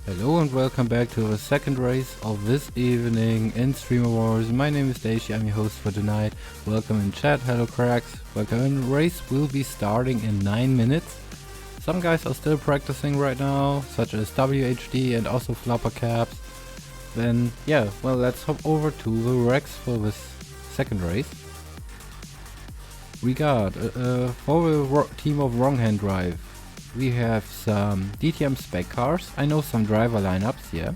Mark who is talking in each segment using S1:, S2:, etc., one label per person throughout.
S1: Hello and welcome back to the second race of this evening in StreamerWars. My name is Daisy, I'm your host for tonight. Welcome in chat, hello cracks. Welcome in. Race will be starting in 9 minutes. Some guys are still practicing right now, such as WHD and also FLPA caps. Then yeah, well, let's hop over to the Rex for this second race. We got for the team of Wrong Hand Drive. We have some DTM spec cars. I know some driver lineups, yeah.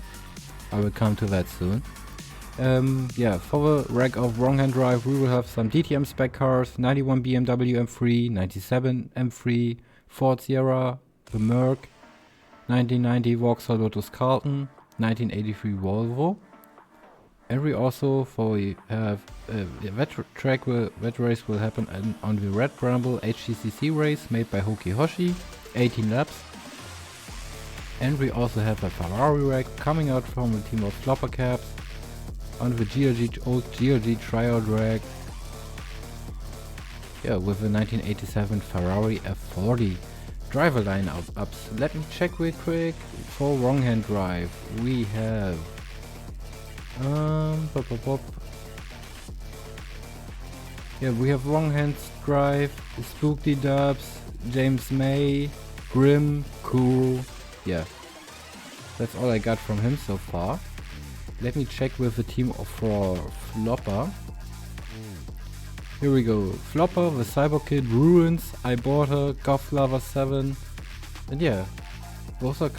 S1: I will come to that soon. Yeah, for the rack of Wrong Hand Drive, we will have some DTM spec cars, 91 BMW M3, 97 M3, Ford Sierra, the Merc, 1990 Vauxhall Lotus Carlton, 1983 Volvo. And we also have wet race will happen on the Red Bramble HTCC race made by Hoki Hoshi, 18 laps. And we also have a Ferrari rack coming out from the team of FLPA caps on the old GLG tryout rack. Yeah, with the 1987 Ferrari F40 driver lineups. Let me check real quick. For Wrong Hand Drive, we have yeah, we have Wrong Hand Drive, Spooky Dubs, James May, Grim, Cool. Yeah, that's all I got from him so far. Let me check with the team for FLPA. Here we go. FLPA, the Cyber Kid, Ruins, I Bought Her, Golf Lover 7. And yeah, those is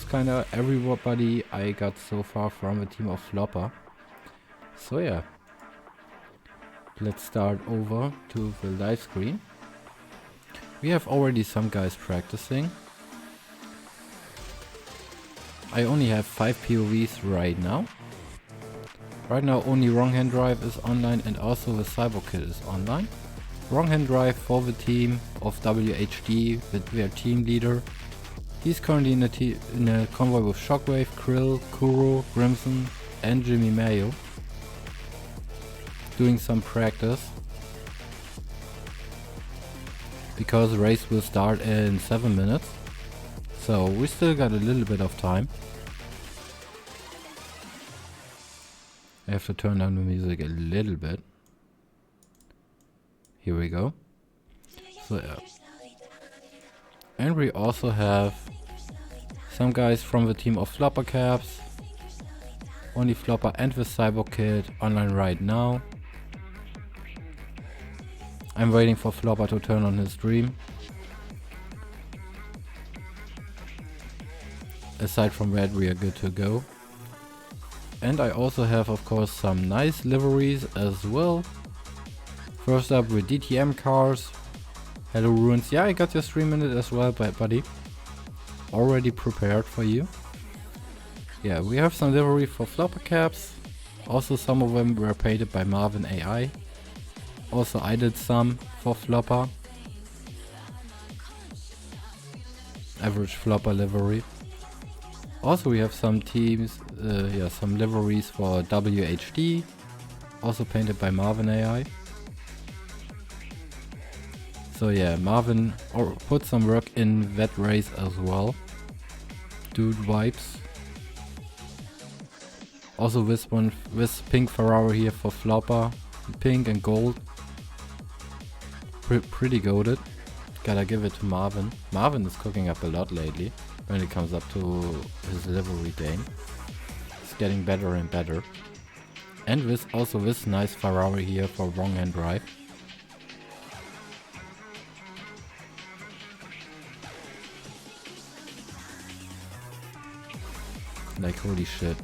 S1: kinda everybody I got so far from the team of FLPA. So yeah, let's start over to the live screen. We have already some guys practicing. I only have 5 POVs right now. Right now only Wrong Hand Drive is online and also the Cyber Kid is online. Wrong Hand Drive for the team of WHD with their team leader. He's currently in a convoy with Shockwave, Krill, Kuro, Grimson and Jimmy Mayo. Doing some practice. Because the race will start in 7 minutes. So we still got a little bit of time. I have to turn down the music a little bit. Here we go. So yeah. And we also have some guys from the team of FLPA caps. Only FLPA and the Cyber Kid online right now. I'm waiting for FLPA to turn on his stream. Aside from that, we are good to go. And I also have, of course, some nice liveries as well. First up with DTM cars. Hello Ruins. Yeah, I got your stream in it as well, buddy. Already prepared for you. Yeah, we have some livery for FLPA caps. Also some of them were painted by Marvin AI. Also I did some for FLPA. Average FLPA livery. Also we have some teams, some liveries for WHD. Also painted by Marvin AI. So yeah, Marvin put some work in that race as well. Dude vibes. Also this pink Ferrari here for FLPA. Pink and gold. Pretty goated. Gotta give it to Marvin. Marvin is cooking up a lot lately when it comes up to his livery game. It's getting better and better. And this nice Ferrari here for Wrong Hand Drive. Like holy shit.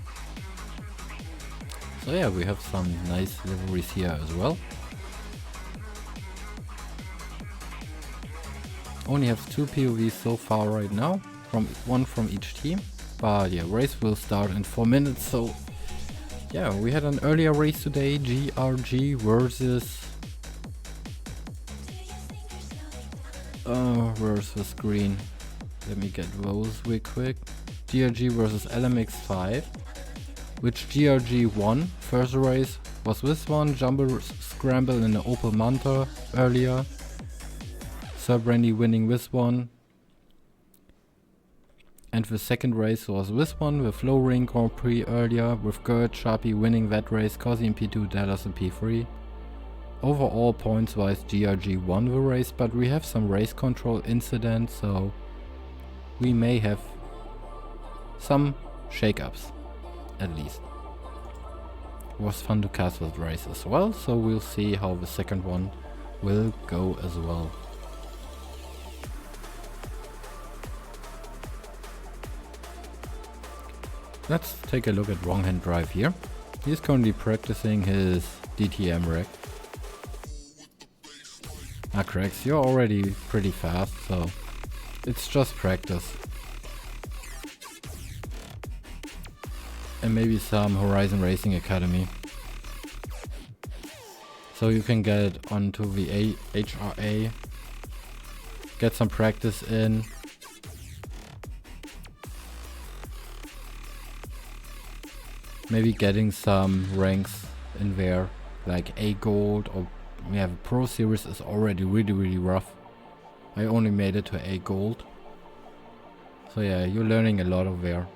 S1: So yeah, we have some nice liveries here as well. Only have 2 POVs so far right now, one from each team. But yeah, race will start in 4 minutes, so Yeah, we had an earlier race today, GRG versus where's the screen? Let me get those real quick. GRG versus LMX5, which GRG won. First race was this one, Jumbo Scramble in the Opel Manta earlier. Sir Brandy winning this one. And the second race was this one, the Flow Ring Grand Prix earlier, with Gert Sharpie winning that race, Cosy in P2, Dallas in P3. Overall points wise GRG won the race, but we have some race control incidents, so we may have some shakeups, at least. It was fun to cast that race as well, so we'll see how the second one will go as well. Let's take a look at Wrong Hand Drive here. He's currently practicing his DTM rack. Ah, Cracks, you're already pretty fast, so it's just practice. And maybe some Horizon Racing Academy. So you can get onto the HRA, get some practice in. Maybe getting some ranks in there, like A Gold, or we have a Pro Series is already really rough. I only made it to A Gold. So yeah, you're learning a lot of there.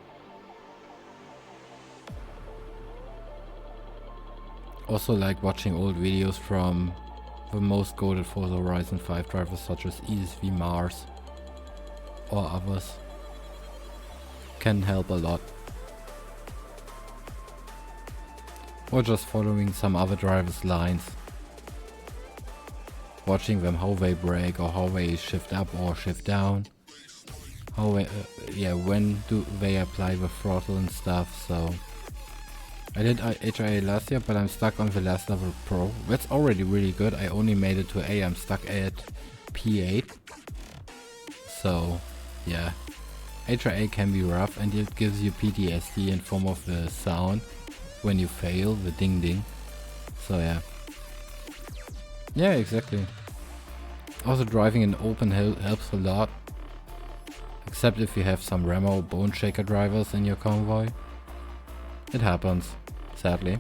S1: Also like watching old videos from the most goated Forza Horizon 5 drivers such as ESV Mars or others. Can help a lot. Or just following some other drivers' lines. Watching them how they brake or how they shift up or shift down. How they, when do they apply the throttle and stuff, so. I did HIA last year, but I'm stuck on the last level Pro. That's already really good. I only made it to A, I'm stuck at P8. So, yeah. HIA can be rough and it gives you PTSD in form of the sound. When you fail, the ding ding. So yeah. Yeah, exactly. Also driving in open hill helps a lot. Except if you have some Remo Bone Shaker drivers in your convoy. It happens, sadly.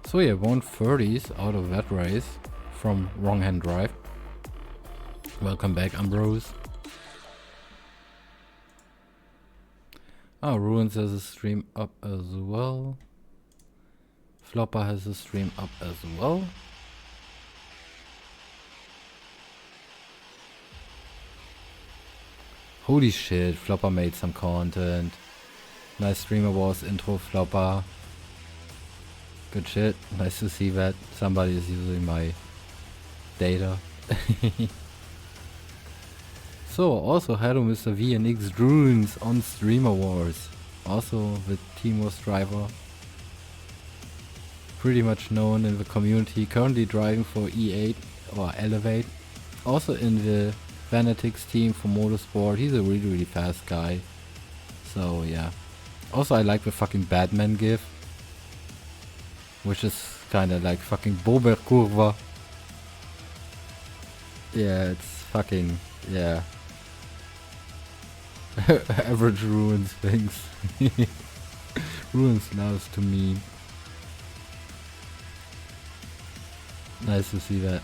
S1: So yeah, 130s out of that race from Wrong Hand Drive. Welcome back, Ambrose. Oh, Ruins has a stream up as well. Flopper has a stream up as well. Holy shit, Flopper made some content. Nice StreamerWars intro, Flopper. Good shit, nice to see that. Somebody is using my data. So, also hello Mr. V and X Druins on StreamerWars. Also the Timos driver. Pretty much known in the community, currently driving for E8 or Elevate. Also in the Vanetics team for Motorsport, he's a really fast guy. So yeah. Also I like the fucking Batman gif. Which is kinda like fucking Bober Kurva. Yeah, it's fucking, yeah. Average Ruins things. Ruins loves to meme. Nice to see that.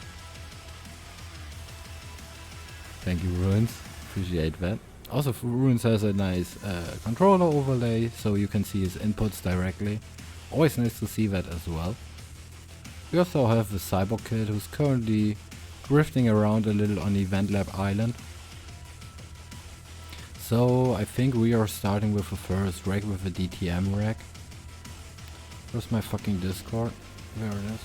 S1: Thank you, Ruins. Appreciate that. Also, Ruins has a nice controller overlay, so you can see his inputs directly. Always nice to see that as well. We also have the Cyborg Kid, who's currently drifting around a little on Event Lab Island. So I think we are starting with the first rack with a DTM rack. Where's my fucking Discord? There it is.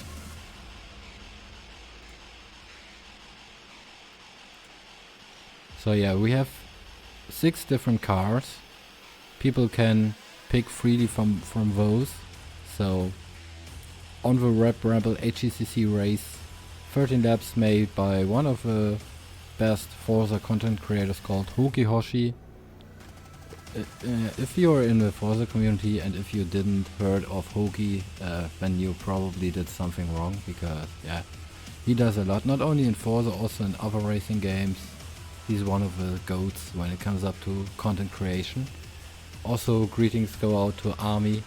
S1: So yeah, we have 6 different cars. People can pick freely from those. So on the Rap Rebel HECC race, 13 laps made by one of the best Forza content creators called Hoki Hoshi. If you're in the Forza community and if you didn't heard of Hoki, then you probably did something wrong, because yeah, he does a lot, not only in Forza, also in other racing games. He's one of the goats when it comes up to content creation. Also, greetings go out to Army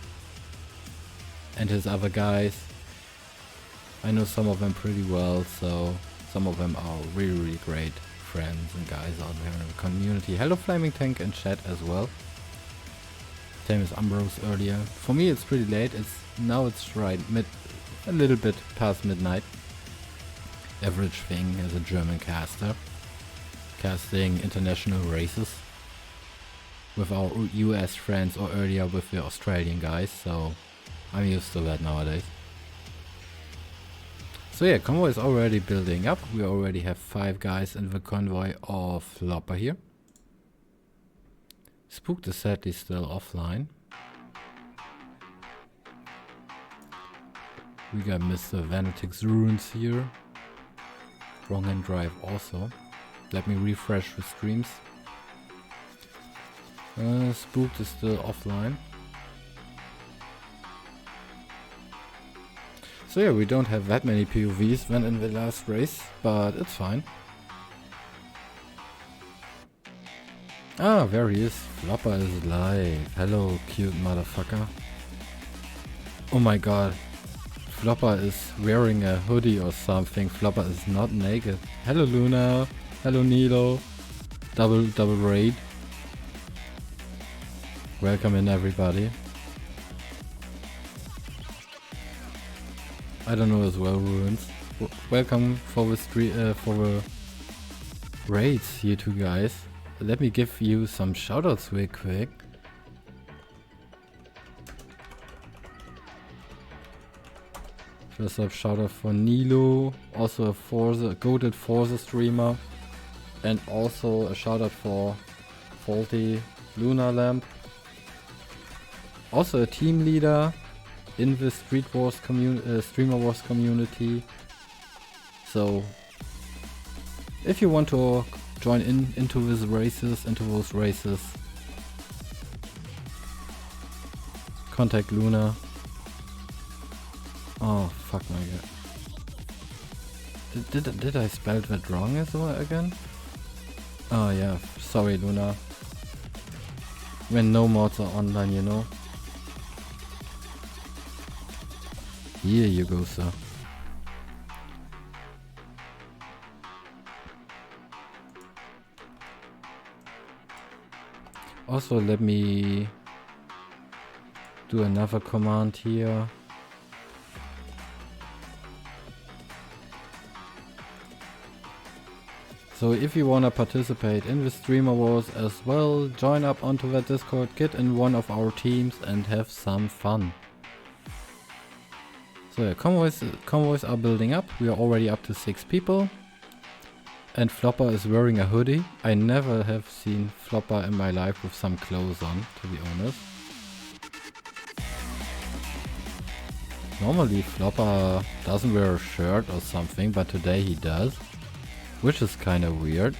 S1: and his other guys. I know some of them pretty well, so some of them are really great friends and guys out there in the community. Hello Flaming Tank in chat as well. Same as Ambrose earlier. For me it's pretty late. It's right a little bit past midnight. Average thing as a German caster, casting international races with our US friends, or earlier with the Australian guys, so I'm used to that nowadays. So yeah, convoy is already building up. We already have 5 guys in the convoy of FLPA here. Spooked is sadly still offline. We got Mr. Vanetix Ruins here. Wrong hand drive also. Let me refresh the streams. Spooked is still offline. So yeah, we don't have that many POVs than in the last race, but it's fine. Ah, there he is. FLPA is live. Hello, cute motherfucker. Oh my god. FLPA is wearing a hoodie or something. FLPA is not naked. Hello, Luna. Hello, Nilo. Double raid. Welcome in, everybody. I don't know as well, Ruins. Welcome for the raids, you two guys. Let me give you some shoutouts real quick. First up, shoutout for Nilo, also a goated Forza streamer, and also a shoutout for Faulty Lunar Lamp. Also a team leader in the StreamerWars community. So if you want to join into those races, contact Luna. Oh fuck my god. Did I spell that wrong as well again? Oh yeah, sorry Luna. When no mods are online, you know. Here you go, sir. Also, let me do another command here. So if you wanna participate in the StreamerWars as well, join up onto that Discord, get in one of our teams and have some fun. So yeah, convoys are building up. We are already up to 6 people. And FLPA is wearing a hoodie. I never have seen FLPA in my life with some clothes on, to be honest. Normally FLPA doesn't wear a shirt or something, but today he does. Which is kinda weird.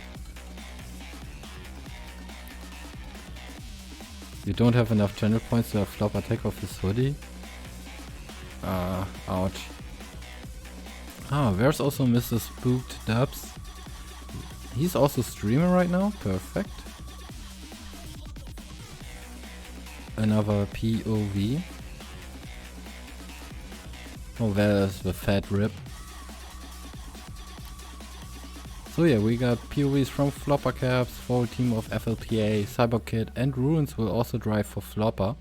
S1: You don't have enough channel points to have FLPA take off his hoodie? Ouch. Ah, there's also Mr. Spooked Dubs. He's also streaming right now, perfect. Another POV. Oh, there's the fat rib. So yeah, we got POVs from FLPA Caps for a team of FLPA, Cyberkid and Ruins will also drive for FLPA.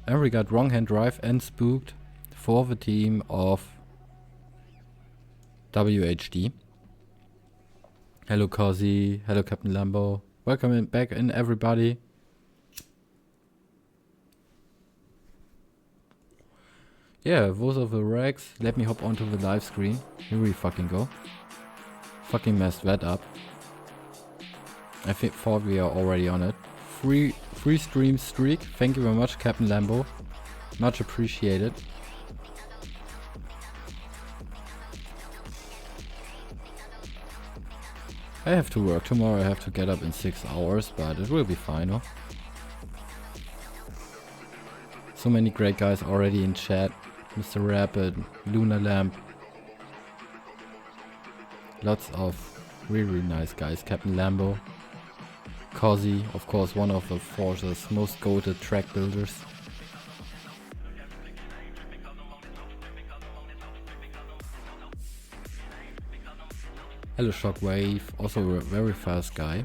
S1: And we got Wrong Hand Drive and Spooked for the team of WHD. Hello Kazi, hello Captain Lambo. Welcome back in everybody. Yeah, those are the rags. Let me hop onto the live screen. Here we fucking go. Fucking messed that up. I thought we are already on it. Free stream streak. Thank you very much, Captain Lambo. Much appreciated. I have to work tomorrow, I have to get up in 6 hours, but it will be fine, huh? So many great guys already in chat. Mr. Rapid, Luna Lamp. Lots of really nice guys. Captain Lambo. Cozzy, of course, one of the Forza's most goated track builders. Hello Shockwave, also a very fast guy.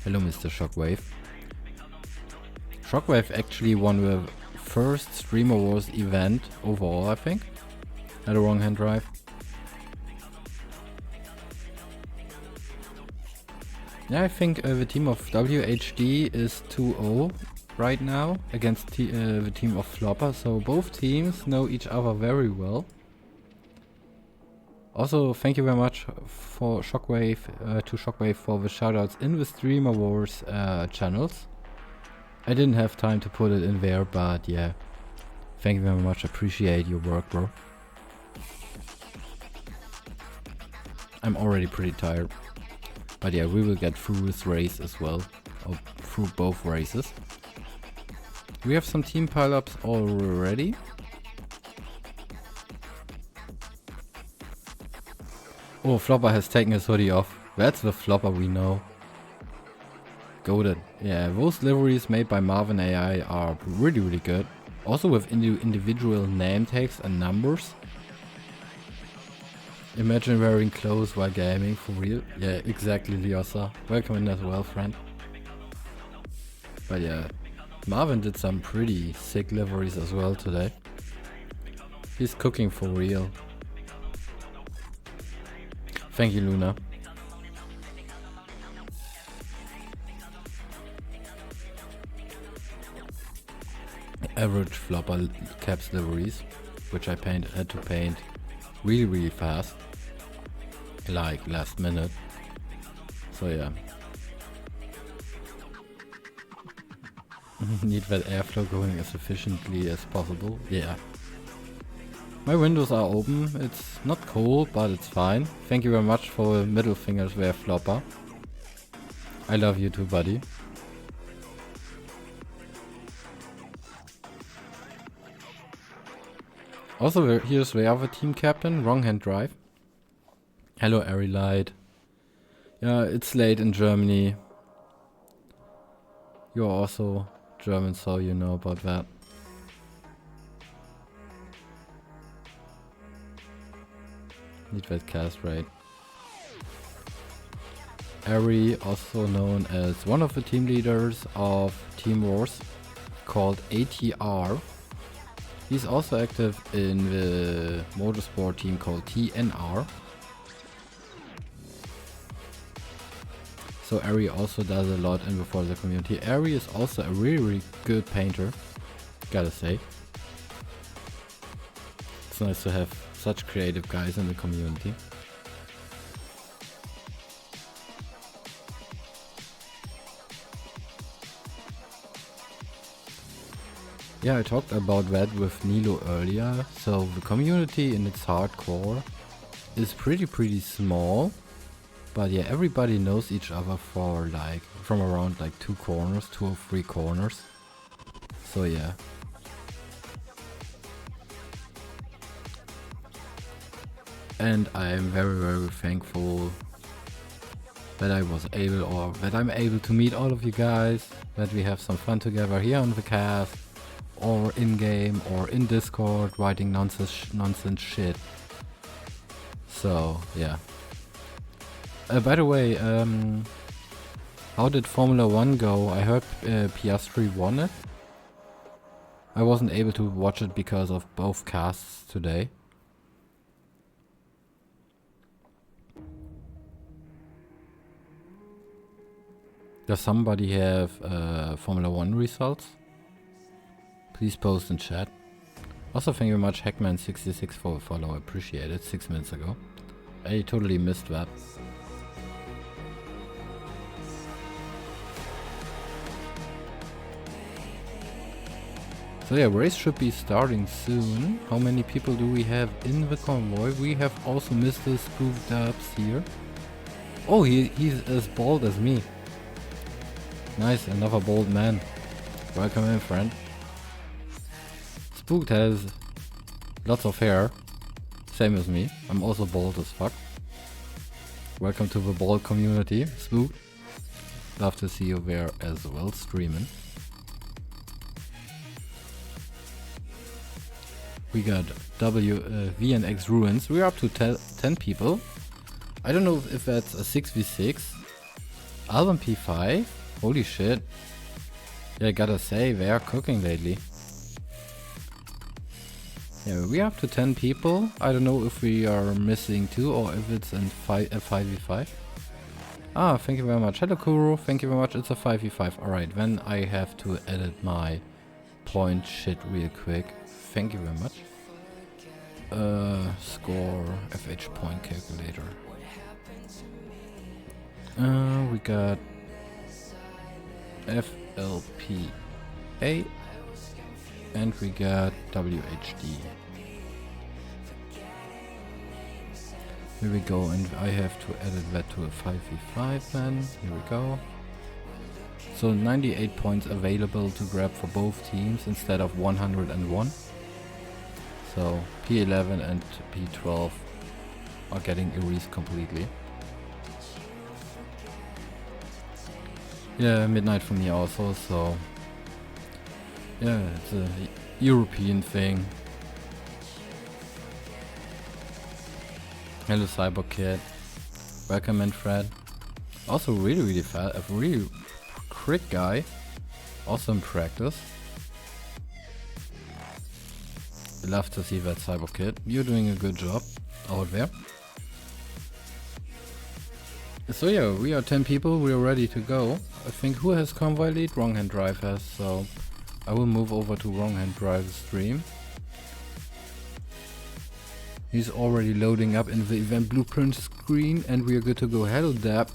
S1: Hello Mr. Shockwave. Shockwave actually won the first StreamerWars event overall, I think. Had a wrong hand drive. Yeah, I think the team of WHD is 2-0 right now against the team of FLPA, so both teams know each other very well. Also, thank you very much for Shockwave, to Shockwave for the shoutouts in the StreamerWars channels. I didn't have time to put it in there, but yeah, thank you very much, appreciate your work, bro. I'm already pretty tired. But yeah, we will get through this race as well, or through both races. We have some team pile-ups already. Oh, Flopper has taken his hoodie off. That's the Flopper we know. Goated. Yeah, those liveries made by Marvin AI are really good. Also with individual name tags and numbers. Imagine wearing clothes while gaming, for real. Yeah, exactly, Liosa. Welcome in as well, friend. But yeah, Marvin did some pretty sick liveries as well today. He's cooking for real. Thank you, Luna. Average Flopper caps liveries, which I had to paint really fast, like last minute. So yeah, need that airflow going as efficiently as possible. Yeah, my windows are open. It's not cold, but it's fine. Thank you very much for the middle fingers there, Flopper. I love you too, buddy. Also, here's the other team captain, wrong hand drive. Hello, Arilight. Yeah, it's late in Germany. You're also German, so you know about that. Need that cast rate. Ari, also known as one of the team leaders of Team Wars, called ATR. He's also active in the motorsport team called TNR. So Ari also does a lot in the Forza community. Ari is also a really good painter, gotta say. It's nice to have such creative guys in the community. Yeah, I talked about that with Nilo earlier. So the community in its hardcore is pretty small. But yeah, everybody knows each other for like, from around like 2 or 3 corners. So yeah. And I am very thankful that I was able, or that I'm able to meet all of you guys. That we have some fun together here on the cast, or in game, or in Discord, writing nonsense shit. So yeah. By the way, how did Formula 1 go? I heard Piastri won it. I wasn't able to watch it because of both casts today. Does somebody have Formula 1 results? Please post in chat. Also thank you very much Hackman66 for a follow, I appreciate it, 6 minutes ago. I totally missed that. So yeah, race should be starting soon. How many people do we have in the convoy? We have also Mr. Spooked Dubs here. Oh, he's as bald as me. Nice, another bald man. Welcome in, friend. Spooked has lots of hair. Same as me. I'm also bald as fuck. Welcome to the bald community, Spooked. Love to see you there as well, streaming. We got VNX Ruins. We're up to 10 people. I don't know if that's a 6v6. Album P5. Holy shit. Yeah, I gotta say, they are cooking lately. Yeah, we're up to 10 people. I don't know if we are missing 2 or if it's in 5v5. Ah, thank you very much. Hello Kuro, thank you very much. It's a 5v5. Alright, then I have to edit my point shit real quick. Thank you very much. Score FH point calculator. We got FLPA and we got WHD. Here we go, and I have to edit that to a 5v5 then. Here we go. So 98 points available to grab for both teams instead of 101. So P11 and P12 are getting erased completely. Yeah, midnight for me also, so yeah, it's a European thing. Hello Cyber Kid. Welcome in, Fred. Also really fast, a really quick guy. Also in practice. Love to see that, Cyber Kid. You're doing a good job out there. So yeah, we are 10 people, we are ready to go. I think who has convoy lead? Wrong Hand Drive has, so I will move over to Wrong Hand Drive's stream. He's already loading up in the event blueprint screen and we are good to go. Hello Dab.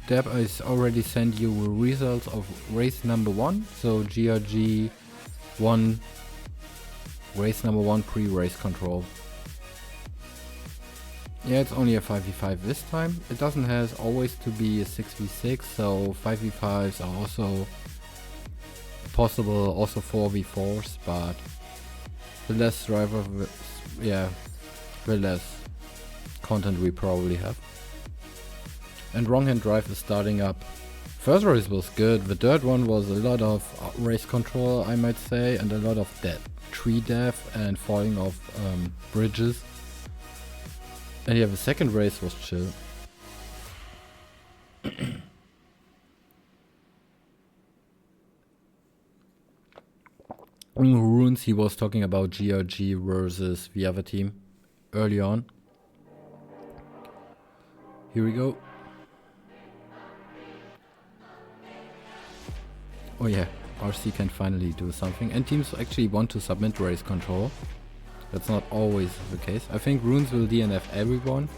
S1: Dab, I already sent you the results of race number 1. So GRG 1, race number 1 pre-race control. Yeah, it's only a 5v5 this time. It doesn't have always to be a 6v6, so 5v5s are also possible, also 4v4s, but the less driver, yeah, the less content we probably have. And Wrong Hand Drive is starting up. First race was good, the third one was a lot of race control, I might say, and a lot of tree death and falling off bridges. And yeah, the second race was chill. In Runes, he was talking about GRG versus the other team early on. Here we go. Oh yeah, RC can finally do something. And teams actually want to submit race control. That's not always the case. I think Runes will DNF everyone.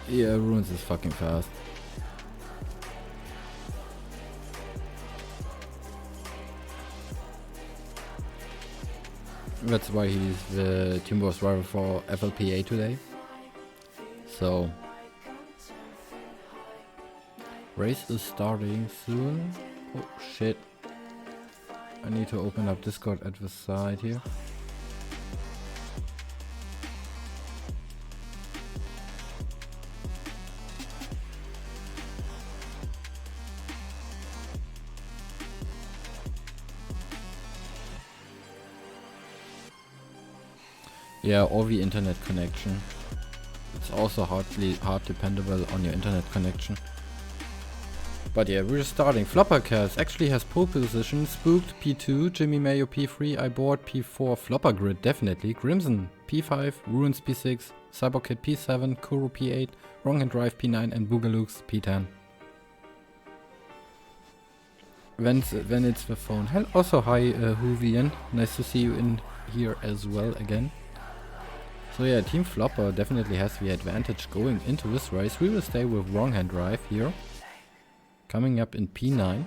S1: Yeah, Runes is fucking fast. That's why he's the team boss driver for FLPA today. So, race is starting soon. Oh shit. I need to open up Discord at the side here. Yeah, or the internet connection. It's also hard dependable on your internet connection. But yeah, we're starting. Floppercast actually has pole position. Spooked P2, Jimmy Mayo P3, I board P4, Flopper Grid definitely. Crimson P5, Ruins P6, Cyberkid P7, Kuro P8, Wrong Hand Drive P9 and Boogalooks P10. When it's the phone. Also hi Huvian, nice to see you in here as well again. So yeah, Team Flopper definitely has the advantage going into this race. We will stay with Wrong Hand Drive here. Coming up in P9.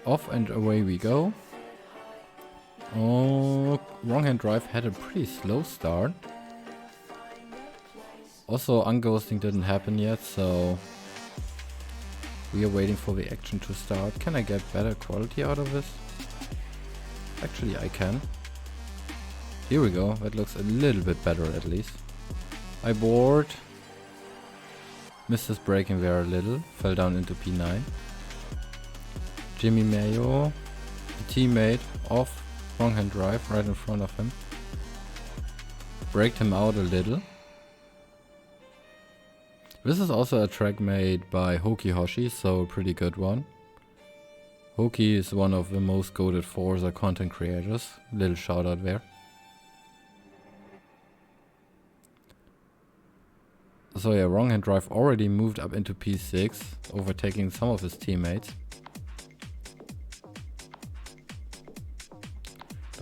S1: Off and away we go. Oh, wrong hand drive had a pretty slow start. Also, unghosting didn't happen yet, so we are waiting for the action to start. Can I get better quality out of this? Actually, I can. Here we go. That looks a little bit better at least. I board. Missed his braking there a little. Fell down into P9. Jimmy Mayo, the teammate, off. Wrong hand drive right in front of him. Braked him out a little. This is also a track made by Hoki Hoshi, so a pretty good one. Hoki is one of the most goated Forza content creators. Little shout out there. So yeah, wrong hand drive already moved up into P6, overtaking some of his teammates.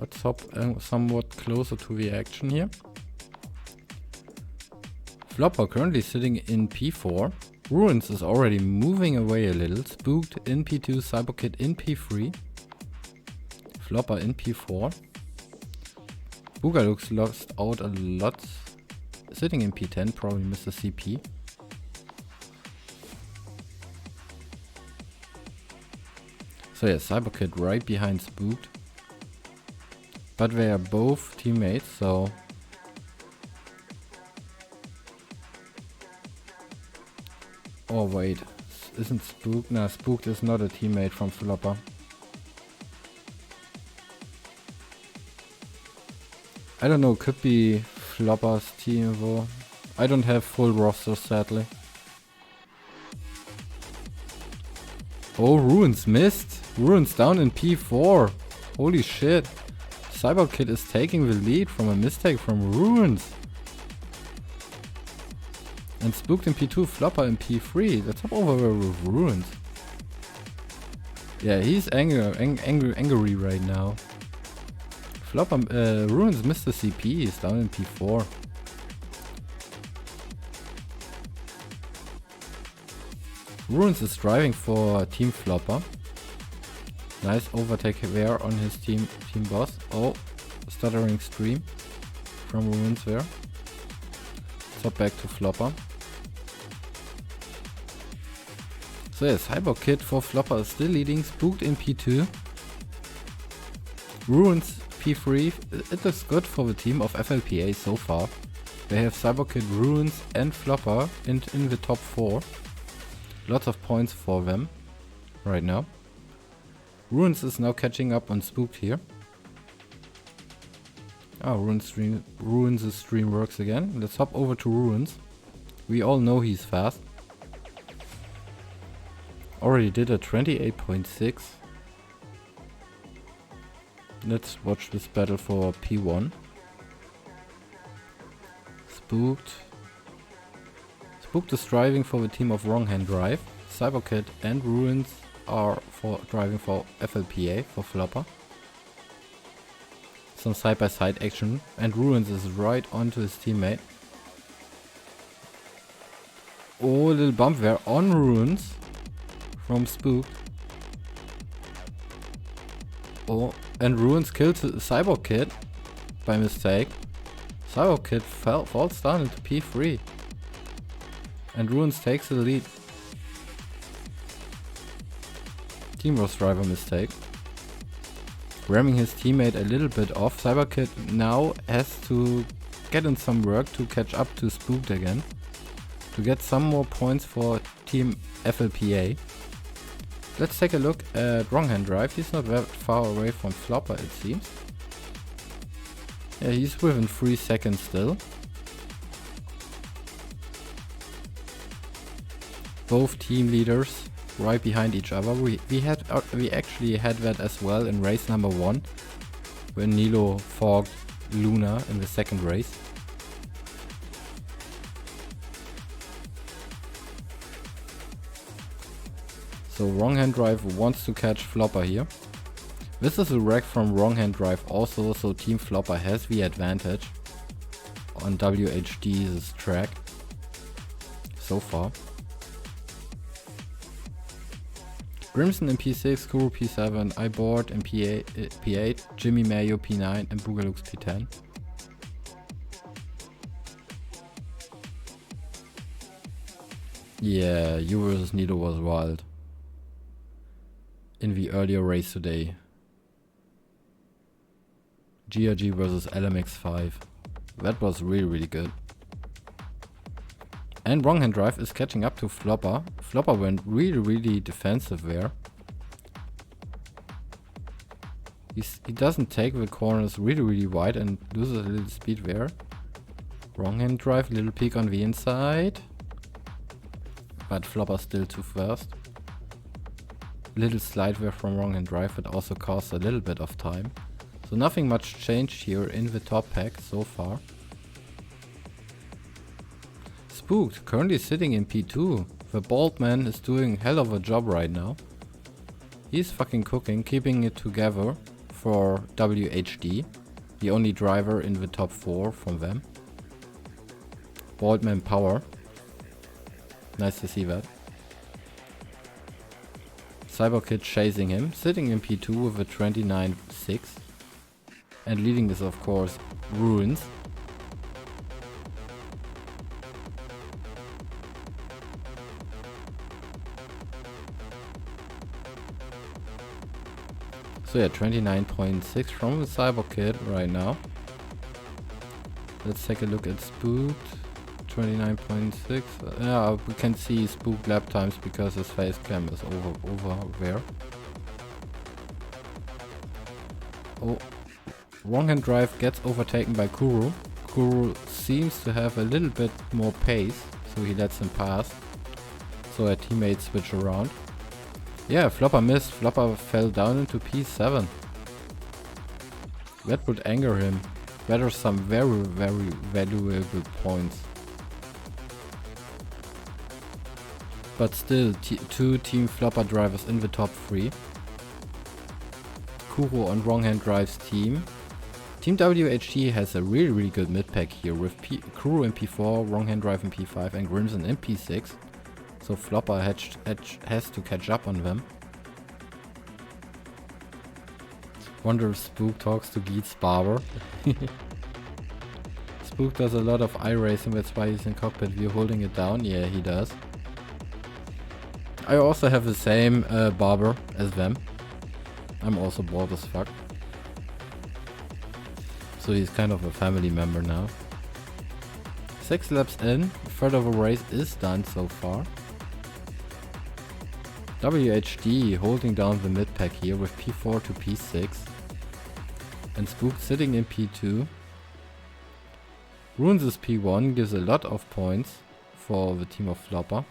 S1: Let's hop somewhat closer to the action here. FLPA currently sitting in P4. Ruins is already moving away a little. Spooked in P2, CyberKid in P3. FLPA in P4. Booga looks lost out a lot. Sitting in P10, probably missed the CP. So yeah, CyberKid right behind Spooked. But they are both teammates, so... Oh wait, isn't Spooked? Nah, Spooked is not a teammate from FLPA. I don't know, could be FLPA's team though. I don't have full roster sadly. Oh, Ruins missed. Ruins down in P4. Holy shit. CyberKid is taking the lead from a mistake from Ruins. And Spooked in P2, FLPA in P3. Let's hop over there with Ruins. Yeah, he's angry right now. FLPA, Ruins missed the CP, he's down in P4. Ruins is driving for Team FLPA. Nice overtake there on his team boss. Oh, stuttering stream from Ruins there. So back to FLPA. So yeah, CyberKid for FLPA is still leading. Spooked in P2. Ruins P3. It looks good for the team of FLPA so far. They have CyberKid, Ruins and FLPA in the top 4. Lots of points for them right now. Ruins is now catching up on Spooked here. Ah, Ruins' stream works again. Let's hop over to Ruins. We all know he's fast. Already did a 28.6. Let's watch this battle for P1. Spooked. Spooked is driving for the team of Wrong Hand Drive. CyberKid and Ruins are driving for FLPA, for FLPA. Some side-by-side action, and Ruins is right onto his teammate. Oh, a little bump there on Ruins from Spooked. Oh, and Ruins killed CyberKid by mistake. CyberKid falls down into P3. And Ruins takes the lead. Teamwork driver mistake. Ramming his teammate a little bit off. CyberKid now has to get in some work to catch up to Spooked again. To get some more points for Team FLPA. Let's take a look at Wrong Hand Drive. He's not that far away from FLPA, it seems. Yeah, he's within 3 seconds still. Both team leaders right behind each other. We actually had that as well in race number 1, when Nilo fogged Luna in the second race. So Wrong Hand Drive wants to catch FLPA here. This is a wreck from Wrong Hand Drive also, so Team FLPA has the advantage on WHD's track so far. Grimson in P6, Kuro P7, I board in P8, Jimmy Mayo P9 and Boogalooks P10. Yeah, you versus Nido was wild. In the earlier race today. GRG versus LMX5. That was really good. And Wrong Hand Drive is catching up to Flopper. Flopper went really defensive there. He doesn't take the corners really wide and loses a little speed there. Wrong Hand Drive, little peek on the inside. But Flopper still too fast. Little slide there from Wrong Hand Drive, but also costs a little bit of time. So nothing much changed here in the top pack so far. Spooked, currently sitting in P2. The bald man is doing hell of a job right now. He's fucking cooking, keeping it together for WHD. The only driver in the top 4 from them. Bald man power. Nice to see that. Cyberkid chasing him, sitting in P2 with a 29.6. And leading this, of course, Ruins. So yeah, 29.6 from the Cyberkid right now. Let's take a look at Spooked. 29.6. Yeah, we can see Spooked lap times because his face cam is over there. Oh, Wrong Hand Drive gets overtaken by Kuro. Kuro seems to have a little bit more pace, so he lets him pass. So our teammates switch around. Yeah, Flopper missed. Flopper fell down into P7. That would anger him. That are some very valuable points. But still, two Team Flopper drivers in the top 3. Kuro on Wrong Hand Drive's team. Team WHD has a really good mid-pack here with Kuro in P4, Wrong Hand Drive in P5 and Grimson in P6. So Flopper has to catch up on them. Wonder if Spook talks to Geet's barber. Spook does a lot of iRacing, that's why he's in cockpit view holding it down. Yeah, he does. I also have the same barber as them. I'm also bored as fuck. So he's kind of a family member now. 6 laps in, third of a race is done so far. WHD holding down the mid-pack here with P4 to P6. And Spook sitting in P2. Ruins' P1 gives a lot of points for the team of Flopper.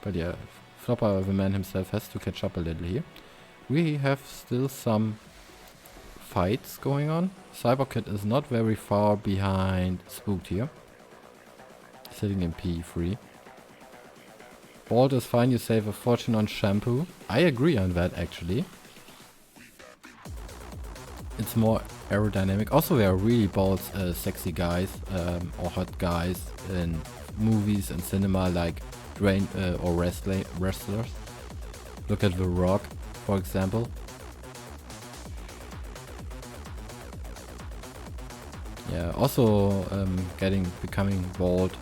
S1: But yeah, Flopper, the man himself, has to catch up a little here. We have still some fights going on. Cyberkid is not very far behind Spooked here. Sitting in P3. Bald is fine, you save a fortune on shampoo. I agree on that actually. It's more aerodynamic. Also there are really bald sexy guys or hot guys in movies and cinema like Dwayne or wrestlers. Look at The Rock, for example. Yeah, also becoming bald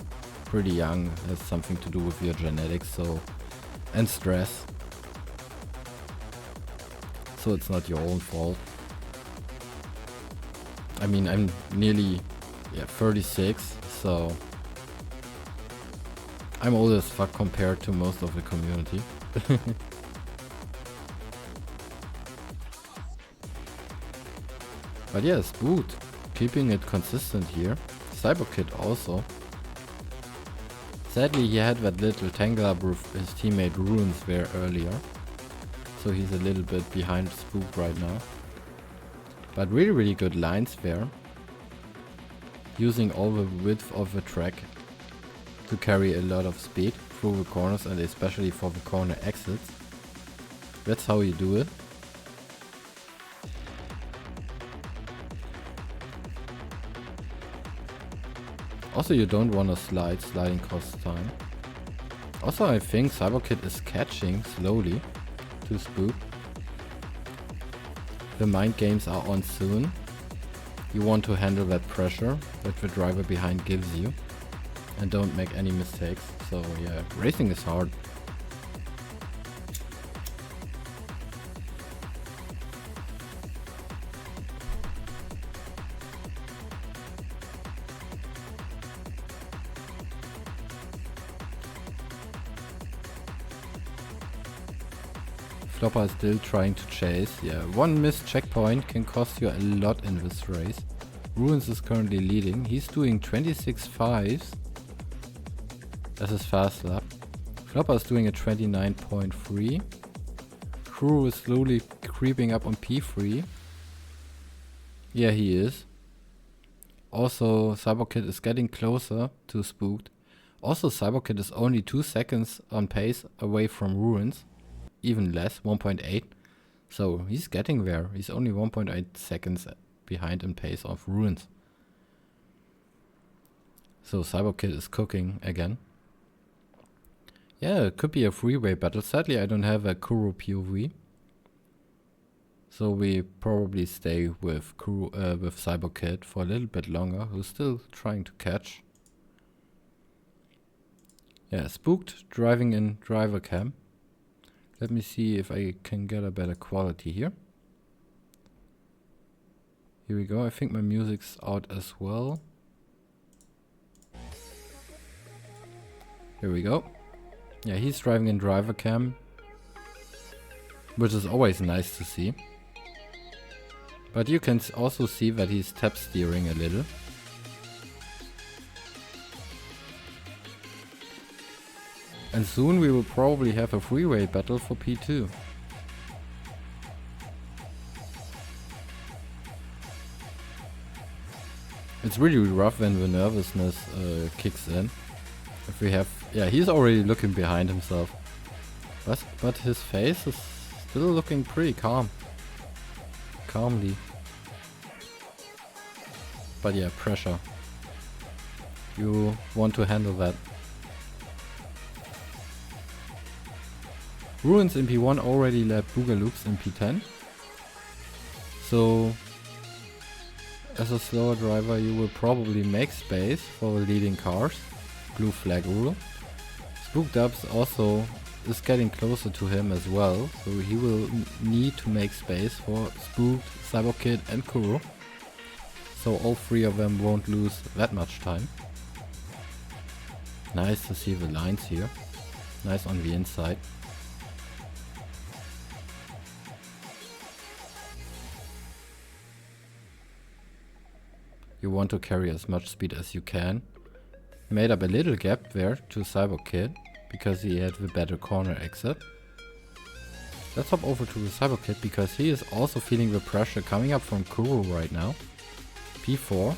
S1: pretty young has something to do with your genetics, so, and stress. So it's not your own fault. I mean, I'm nearly 36, so I'm old as fuck compared to most of the community. But yeah, Spooked keeping it consistent here. Cyberkid also. Sadly, he had that little tangle up with his teammate Ruins there earlier. So he's a little bit behind Spook right now. But really good lines there. Using all the width of the track to carry a lot of speed through the corners and especially for the corner exits. That's how you do it. Also, you don't want to slide. Sliding costs time. Also, I think CyberKid is catching slowly to Spook. The mind games are on soon. You want to handle that pressure that the driver behind gives you. And don't make any mistakes. So yeah, racing is hard. FLPA is still trying to chase. Yeah, one missed checkpoint can cost you a lot in this race. Ruins is currently leading. He's doing 26.5s as his fast lap. FLPA is doing a 29.3. Kuro is slowly creeping up on P3. Yeah, he is. Also, CyberKid is getting closer to Spooked. Also, CyberKid is only 2 seconds on pace away from Ruins. Even less, 1.8. So he's getting there. He's only 1.8 seconds behind in pace of Ruins. So CyberKid is cooking again. Yeah, it could be a freeway battle. Sadly, I don't have a Kuro POV. So we probably stay with CyberKid for a little bit longer, who's still trying to catch. Yeah, Spooked driving in driver cam. Let me see if I can get a better quality here. Here we go. I think my music's out as well. Here we go. Yeah, he's driving in driver cam, which is always nice to see. But you can also see that he's tap steering a little. And soon we will probably have a freeway battle for P2. It's really rough when the nervousness kicks in. If we have, yeah, he's already looking behind himself. But his face is still looking pretty calmly. But yeah, pressure. You want to handle that. Ruins in P1 already led Boogaloops in P10. So, as a slower driver you will probably make space for the leading cars. Blue flag rule. Spookdubs also is getting closer to him as well, so he will need to make space for Spooked, CyberKid and Kuro. So all three of them won't lose that much time. Nice to see the lines here. Nice on the inside. You want to carry as much speed as you can. Made up a little gap there to CyberKid because he had the better corner exit. Let's hop over to the CyberKid because he is also feeling the pressure coming up from Kuro right now. P4.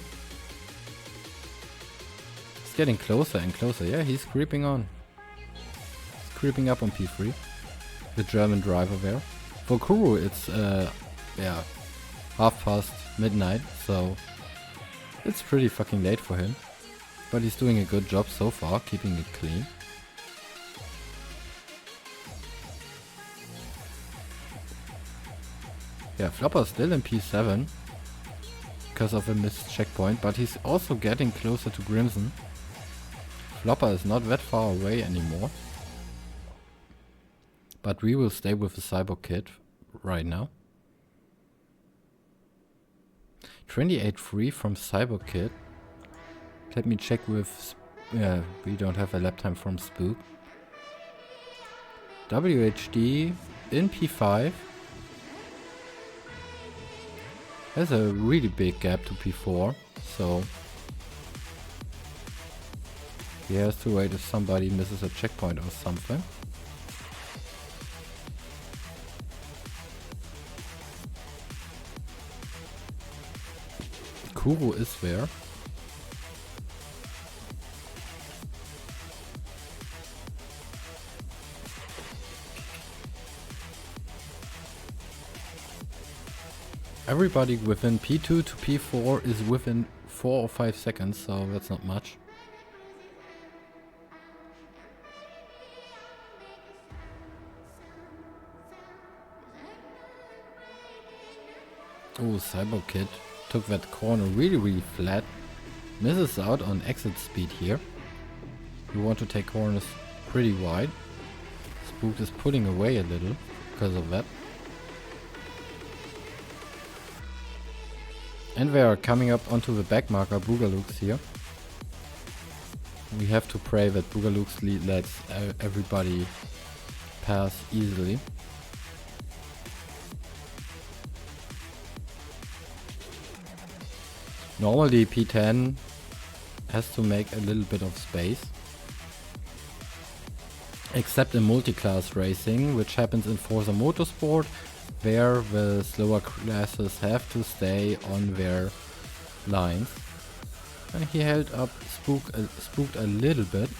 S1: It's getting closer and closer. Yeah, he's creeping on. He's creeping up on P3. The German driver there. For Kuro it's yeah, midnight, so it's pretty fucking late for him. But he's doing a good job so far, keeping it clean. Yeah, FLPA is still in P7 because of a missed checkpoint, but he's also getting closer to Grimson. FLPA is not that far away anymore. But we will stay with the CyberKid right now. 28.3 from CyberKid. Let me check with... yeah, we don't have a lap time from Spook. WHD in P5. There's a really big gap to P4, so... he has to wait if somebody misses a checkpoint or something. Kuro is there. Everybody within P2 to P4 is within 4 or 5 seconds, so that's not much. Oh, Cyber Kid took that corner really flat. Misses out on exit speed here. You want to take corners pretty wide. Spooked is pulling away a little because of that. And they are coming up onto the back marker, Boogalooks here. We have to pray that Boogalooks lets everybody pass easily. Normally P10 has to make a little bit of space. Except in multi-class racing, which happens in Forza Motorsport, where the slower classes have to stay on their lines. And he held up Spooked a little bit.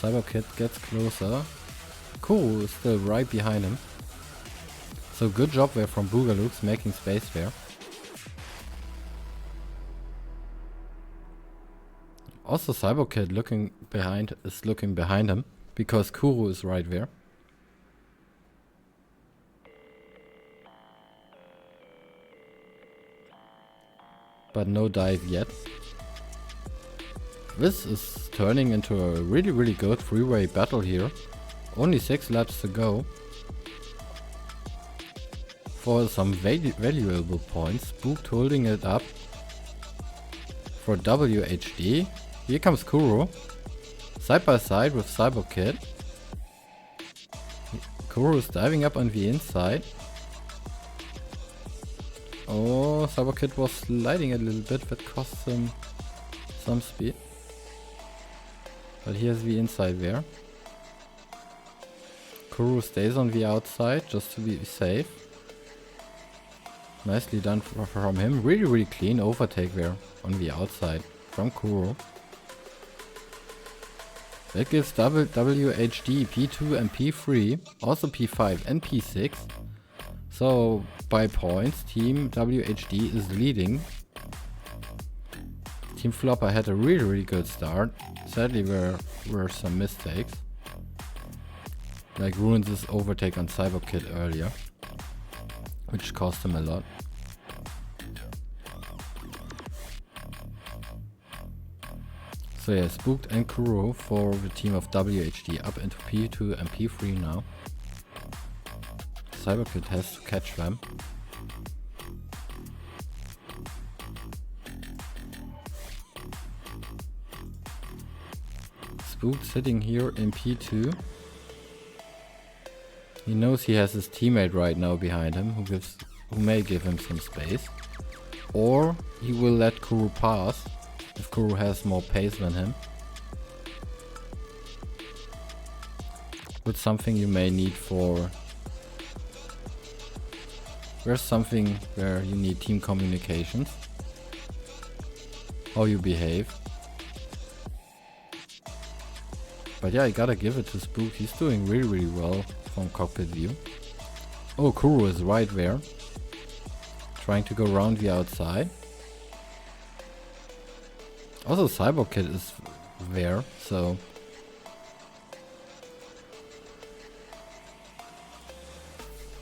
S1: Cyber Kid gets closer. Kuro is still right behind him. So good job there from Boogalooks making space there. Also Cyber Kid is looking behind him because Kuro is right there. But no dive yet. This is turning into a really good three-way battle here. Only 6 laps to go. For some valuable points. Spooked holding it up for WHD. Here comes Kuro. Side by side with Cyber Kid. Kuro is diving up on the inside. Oh, Cyber Kid was sliding a little bit, that cost him some speed. But here's the inside there. Kuro stays on the outside just to be safe. Nicely done from him. Really clean overtake there on the outside from Kuro. That gives WHD P2 and P3, also P5 and P6. So by points, Team WHD is leading. Team FLPA had a really good start. Sadly there were some mistakes. Like ruins his overtake on Cyber Kid earlier, which cost him a lot. So yeah, Spooked and Kuro for the team of WHD up into P2 and P3 now. Cyber Kid has to catch them. Spooked sitting here in P2. He knows he has his teammate right now behind him who may give him some space. Or he will let Kuro pass if Kuro has more pace than him. With something you may need for... There's something where you need team communications. How you behave. But yeah, I gotta give it to Spook. He's doing really well from cockpit view. Oh, Kuro is right there. Trying to go around the outside. Also Cyber Kid is there, so...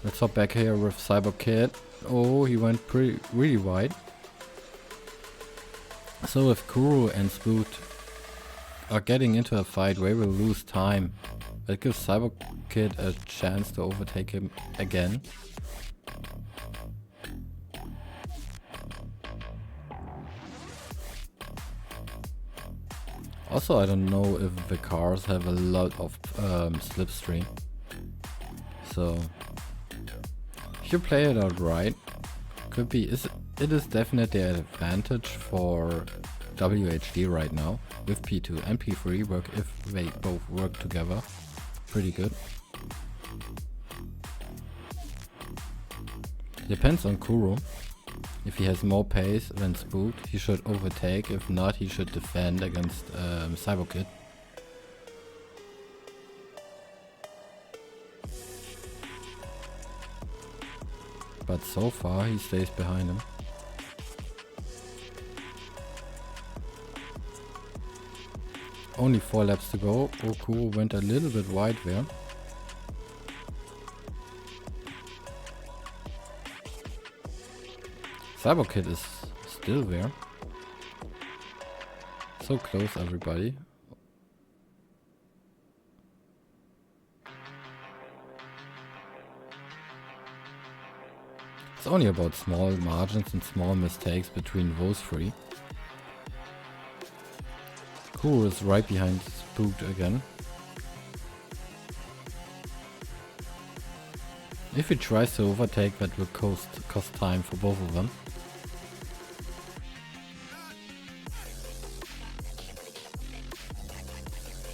S1: Let's hop back here with Cyber Kid. Oh, he went really wide. So if Kuro and Spooked are getting into a fight, we will lose time. That gives Cyber Kid a chance to overtake him again. Also, I don't know if the cars have a lot of slipstream. So, if you play it out right, could be. It is definitely an advantage for WHD right now with P2 and P3 work if they both work together. Pretty good. Depends on Kuro. If he has more pace than Spooked, he should overtake. If not, he should defend against Cyber Kid. But so far, he stays behind him. Only 4 laps to go. Kuro went a little bit wide there. Cyber Kid is still there. So close, everybody. It's only about small margins and small mistakes between those three. Kuro is right behind Spooked again. If he tries to overtake, that will cost time for both of them.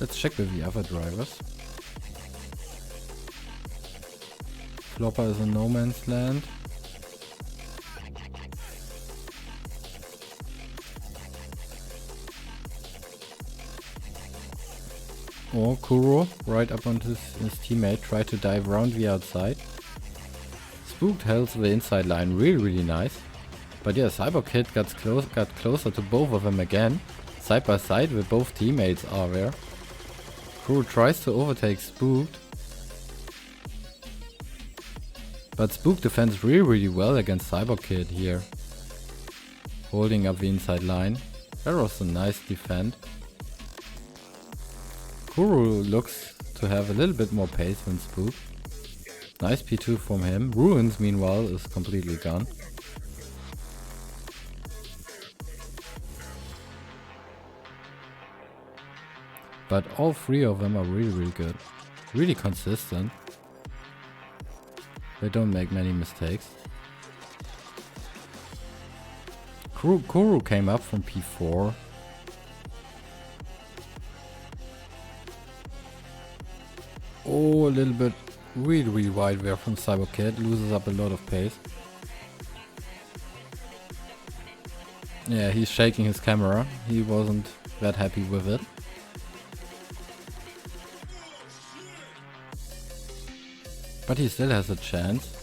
S1: Let's check with the other drivers. FLPA is in no man's land. Oh, Kuro, right up onto his teammate, tried to dive around the outside. Spooked held the inside line really nice. But yeah, Cyber Kid got closer to both of them again. Side by side where both teammates are there. Kuro tries to overtake Spooked. But Spooked defends really well against Cyber Kid here. Holding up the inside line. That was a nice defend. Kuro looks to have a little bit more pace than Spooked. Nice P2 from him. Ruins, meanwhile, is completely gone. But all three of them are really good. Really consistent. They don't make many mistakes. Kuro came up from P4. Oh, a little bit really wide there from Cyber Kid. Loses up a lot of pace. Yeah, he's shaking his camera. He wasn't that happy with it. But he still has a chance.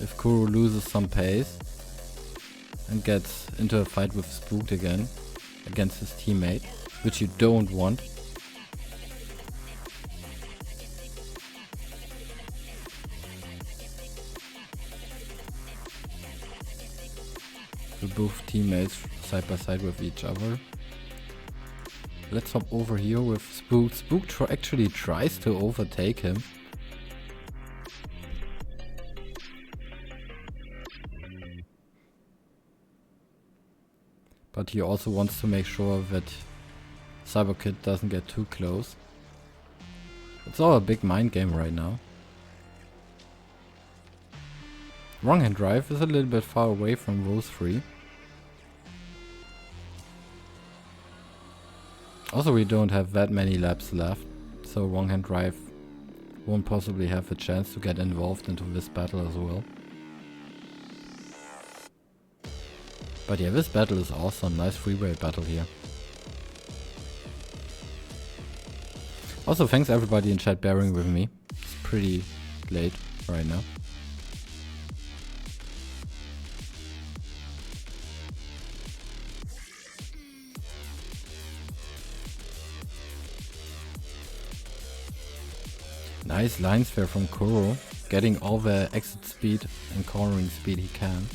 S1: If Kuro loses some pace and gets into a fight with Spooked again against his teammate, which you don't want. So both teammates side by side with each other. Let's hop over here with Spooked. Spooked actually tries to overtake him. But he also wants to make sure that Cyber Kid doesn't get too close. It's all a big mind game right now. Wrong hand drive is a little bit far away from those three. Also, we don't have that many laps left, so wrong hand drive won't possibly have a chance to get involved into this battle as well. But yeah, this battle is awesome. Nice freeway battle here. Also, thanks everybody in chat bearing with me. It's pretty late right now. Nice lines there from Kuro, getting all the exit speed and cornering speed he can.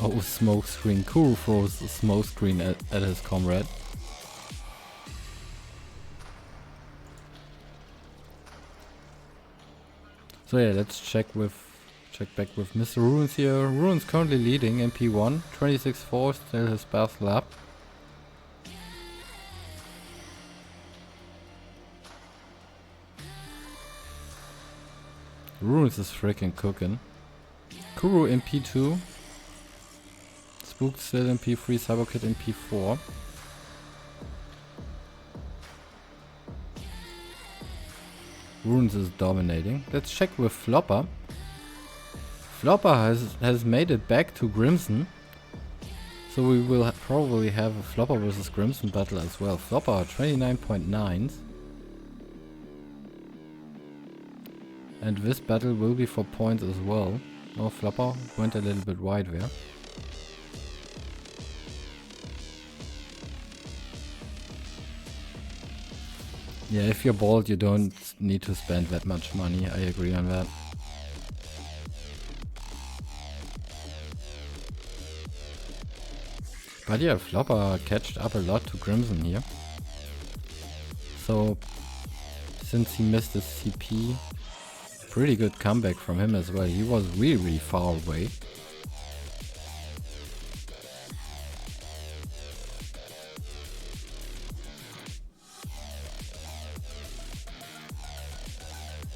S1: Oh, smoke screen. Kuro throws a smoke screen at his comrade. So yeah, let's check back with Mr. Ruins here. Ruins currently leading in P1, 26-4, still his best lap. Ruins is freaking cooking. Kuro in P2. Spooked still in P3, Cyber Kid in P4. Ruins is dominating. Let's check with FLPA. FLPA has made it back to Crimson. So we will probably have a FLPA versus Crimson battle as well. FLPA 29.9s. And this battle will be for points as well. Oh, FLPA went a little bit wide there. Yeah, if you're bald, you don't need to spend that much money. I agree on that. But yeah, FLPA catched up a lot to Crimson here. So, since he missed his CP, pretty good comeback from him as well. He was really far away.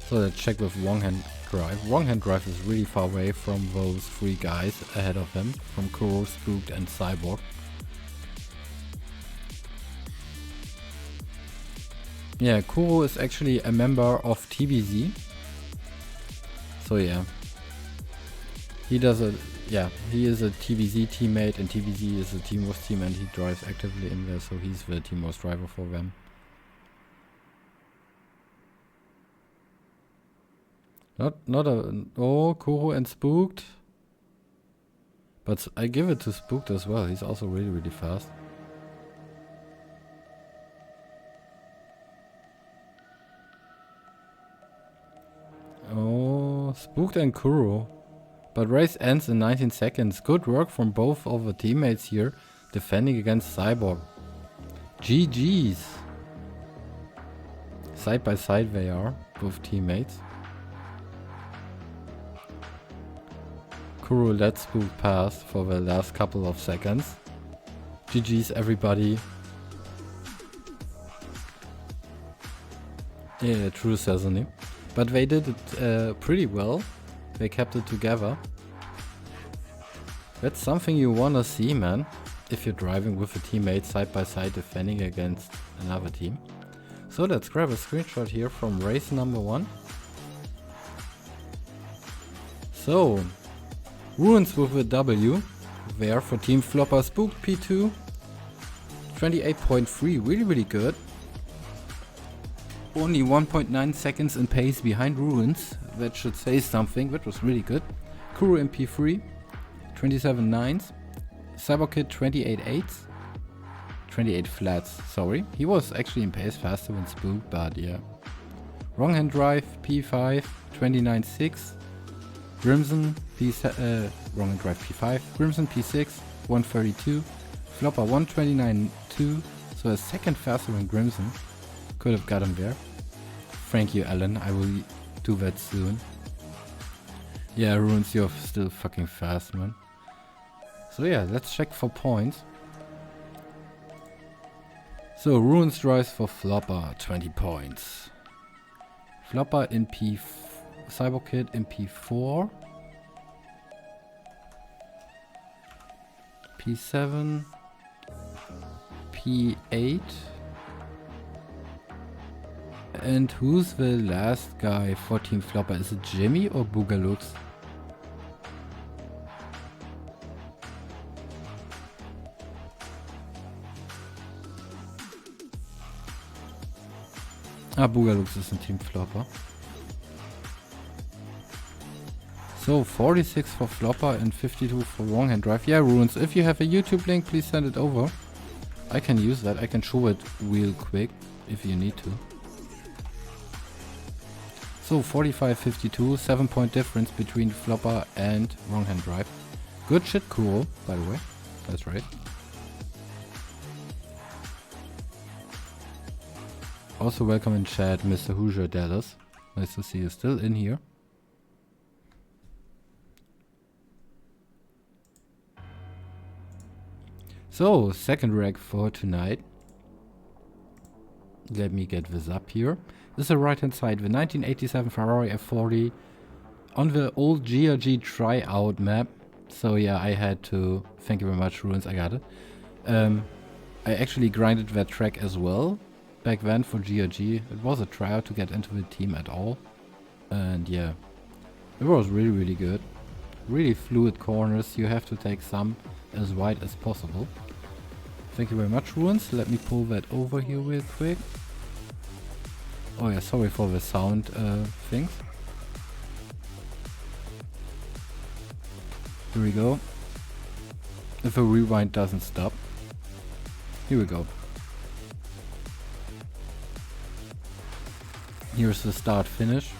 S1: So let's check with Wrong Hand Drive. Wrong Hand Drive is really far away from those three guys ahead of him, from Kuro, Spooked and Cyborg. Yeah, Kuro is actually a member of TBZ. So yeah. He is a TBZ teammate, and TBZ is a Teamworth team, and he drives actively in there, so he's the Teamworth driver for them. Kuro and Spooked. But I give it to Spooked as well, he's also really fast. Oh, Spooked and Kuro. But race ends in 19 seconds. Good work from both of the teammates here, defending against Cyborg. GG's. Side by side they are, both teammates. Kuro let Spook pass for the last couple of seconds. GG's everybody. Yeah, true Sesame. But they did it pretty well. They kept it together. That's something you wanna see, man. If you're driving with a teammate side by side defending against another team. So let's grab a screenshot here from race number 1. So, Ruins with a W. There for Team FLPA. Spooked P2. 28.3, really good. Only 1.9 seconds in pace behind Ruins. That should say something. That was really good. Kuro in P3. 27.9s. Cyberkid 28.8s. 28 flats, sorry. He was actually in pace faster than Spook, but yeah. Wrong Hand Drive P5. 29.6. Crimson Wrong Hand Drive P5. Crimson P6. 132. FLPA 129.2. So a second faster than Crimson. Could have got him there. Thank you, Alan. I will do that soon. Yeah, Ruins, you're still fucking fast, man. So yeah, let's check for points. So Ruins drives for FLPA, 20 points. FLPA in Cyberkid in P4. P7. P8. And who's the last guy for Team FLPA? Is it Jimmy or Boogalooks? Boogalooks is in Team FLPA. So 46 for FLPA and 52 for Wrong Hand Drive. Yeah, Ruins, if you have a YouTube link, please send it over. I can use that. I can show it real quick if you need to. So 45-52, 7-point difference between FLPA and Wrong Hand Drive. Good shit, cool, by the way. That's right. Also welcome in chat, Mr. Hoosier Dallas. Nice to see you still in here. So, second reg for tonight. Let me get this up here. This is the right hand side, the 1987 Ferrari F40 on the old GRG tryout map. So yeah, I had to, thank you very much Ruins, I got it. I actually grinded that track as well back then for GRG. It was a tryout to get into the team at all. And yeah, it was really good. Really fluid corners, you have to take some as wide as possible. Thank you very much Ruins, let me pull that over here real quick. Oh yeah, sorry for the sound things. Here we go. If a rewind doesn't stop. Here we go. Here's the start finish.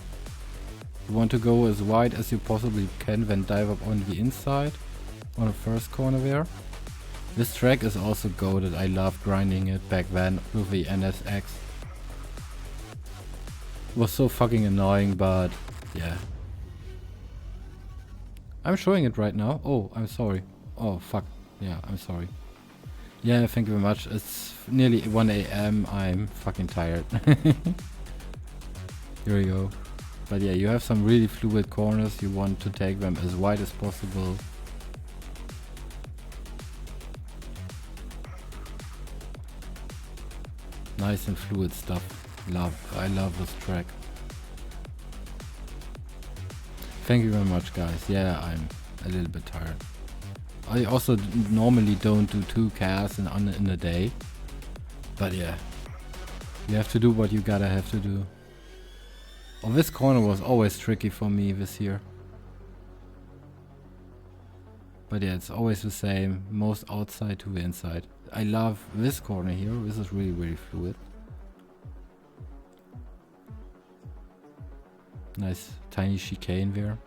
S1: You want to go as wide as you possibly can, then dive up on the inside on the first corner there. This track is also goated. I loved grinding it back then with the NSX. It was so fucking annoying, but yeah. I'm showing it right now. Oh, I'm sorry. Oh, fuck. Yeah, I'm sorry. Yeah, thank you very much. It's nearly 1 AM. I'm fucking tired. Here we go. But yeah, you have some really fluid corners. You want to take them as wide as possible. Nice and fluid stuff. I love this track. Thank you very much, guys. Yeah, I'm a little bit tired. I also normally don't do 2 casts in a day. But yeah, you have to do what you gotta have to do. Oh, this corner was always tricky for me this year. But yeah, it's always the same. Most outside to the inside. I love this corner here. This is really, really fluid. Nice tiny chicane there.